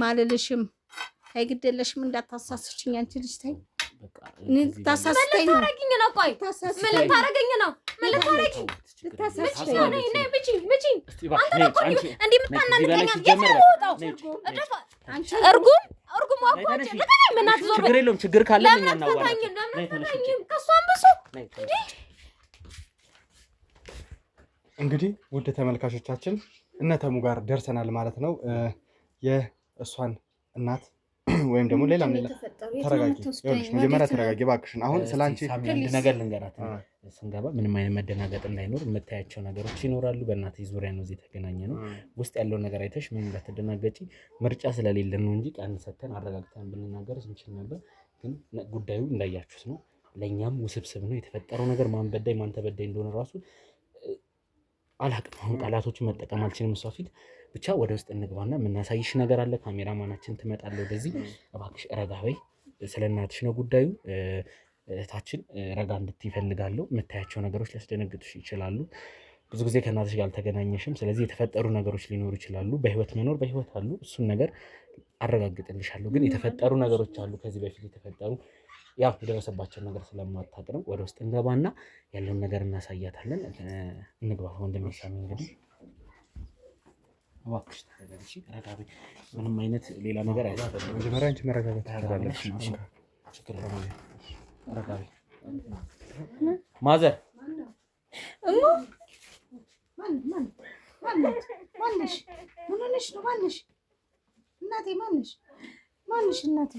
አልልሽም። ተይ ግድ የለሽም፣ እንዳታሳስችኝ አንቺ ልጅ ተይ። ታሳስተኝ ነው። ምን ልታረገኝ ነው? ችግር የለውም። ችግር ካለ እንግዲህ ውድ ተመልካቾቻችን እነ ተሙ ጋር ደርሰናል ማለት ነው። የእሷን እናት ወይም ደግሞ ሌላ ተረጋጊ፣ መጀመሪያ ተረጋጊ እባክሽን። አሁን ስላንቺ ነገር ልንገራት። ስንገባ ምንም አይነት መደናገጥ እንዳይኖር የምታያቸው ነገሮች ይኖራሉ። በእናትሽ ዙሪያ ነው እዚህ የተገናኘ ነው። ውስጥ ያለውን ነገር አይተሽ ምን እንዳትደናገጪ። ምርጫ ስለሌለ ነው እንጂ ቀን ሰተን አረጋግተን ብንናገር እንችል ነበር። ግን ጉዳዩ እንዳያችሁት ነው። ለኛም ውስብስብ ነው የተፈጠረው ነገር። ማን በዳይ ማን ተበዳይ እንደሆነ ራሱ አላቅም። አሁን ቃላቶችን መጠቀም አልችልም እሷ ፊት። ብቻ ወደ ውስጥ እንግባና የምናሳይሽ ነገር አለ። ካሜራማናችን ትመጣለህ ወደዚህ። እባክሽ ረጋ በይ። ስለ እናትሽ ነው ጉዳዩ። እህታችን ረጋ እንድትይ እፈልጋለሁ። የምታያቸው ነገሮች ሊያስደነግጡሽ ይችላሉ። ብዙ ጊዜ ከእናትሽ ጋር አልተገናኘሽም። ስለዚህ የተፈጠሩ ነገሮች ሊኖሩ ይችላሉ። በህይወት መኖር በህይወት አሉ። እሱን ነገር አረጋግጥልሻለሁ። ግን የተፈጠሩ ነገሮች አሉ ከዚህ በፊት የተፈጠሩ ያው የደረሰባቸውን ነገር ስለማታውቅ ነው። ወደ ውስጥ እንገባና ያለውን ነገር እናሳያታለን። እንግባ ወንድሜ ሳሚ። እንግዲህ እባክሽ ተረጋጊ፣ ረጋ በይ። ምንም አይነት ሌላ ነገር አያስፈልግም። መጀመሪያ አንቺ መረጋጋት ትችላለሽ። ችግር የለውም። ረጋ በይ ማዘር። ማነሽ? ምን ሆነሽ ነው? ማነሽ? እናቴ ማነሽ? ማንሽ? እናቴ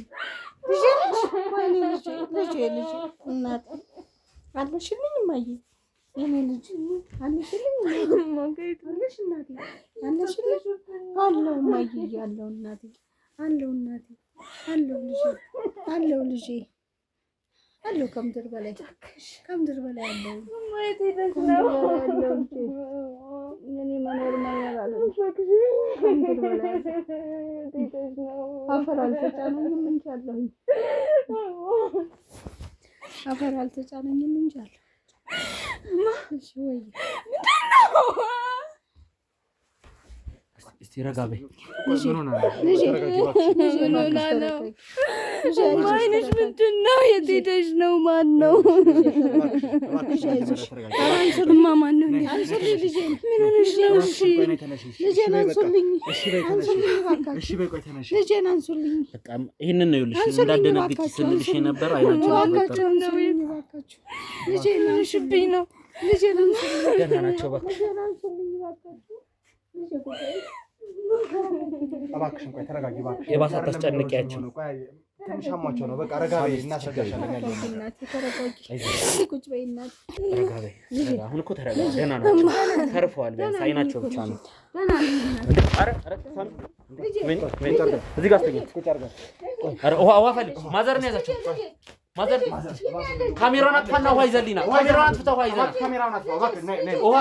ልጄ ነሽ? ወይኔ ልጄ እናቴ አለሽልኝ? እማዬ የኔ ልጅ አለሽልኝ? አለሽ እናቴ አለሽልኝ? አለው እማዬ አለው እናቴ አለው እናቴ አለው ልጄ አለው ልጄ አለው ከምድር በላይ አለው ማየት ይደስናው አለው ልጄ እኔ መኖር አለው ከምድር በላይ አፈር አልተጫነኝም እንጂ አለሁኝ። አፈር አልተጫነኝም እንጂ አለሁ። እሺ ወይ እስቲ ረጋ በይ። ማንሽ ምንድን ነው? የት ሄደሽ ነው? ማን ነው? አንሱልማ። ማን ነው? አንሱልኝ ልጄን። ምን ሆነሽ ነው? እሺ ልጄን አንሱልኝ። ልጄን አንሱልኝ። በቃ ይሄንን ነው ይኸውልሽ፣ እንዳደነግጥ ስልልሽ የነበረ አይናችን እባካችሁ አንሱልኝ፣ እባካችሁ ልጄን አንሱልኝ ነው። ልጄን አንሱልኝ። ደህና ናቸው። ልጄን አንሱልኝ እባካችሁ። እባክሽን ቆይ ተረጋጊ። እባክሽ የባሰ አታስጨንቂያቸው። ትንሽ አሟቸው ነው። በቃ ረጋ በይ፣ እናስረዳሻለን ያለውን ነገር። ቁጭ በይ እናቴ፣ ረጋ በይ። አሁን እኮ ተረጋጊ። ደህና ናቸው፣ ተርፈዋል። ቢያንስ አይናቸው ብቻ ነው። ኧረ እዚህ ጋር አስተኛት። ኧረ ውሃ ፈልግ። ማዘር ነው ያዛቸው። ማዘር ካሜራውን አጥፋና ውሃ ይዘልኝና። ካሜራውን አጥፍተህ ውሃ ይዘልኝ። ውሃ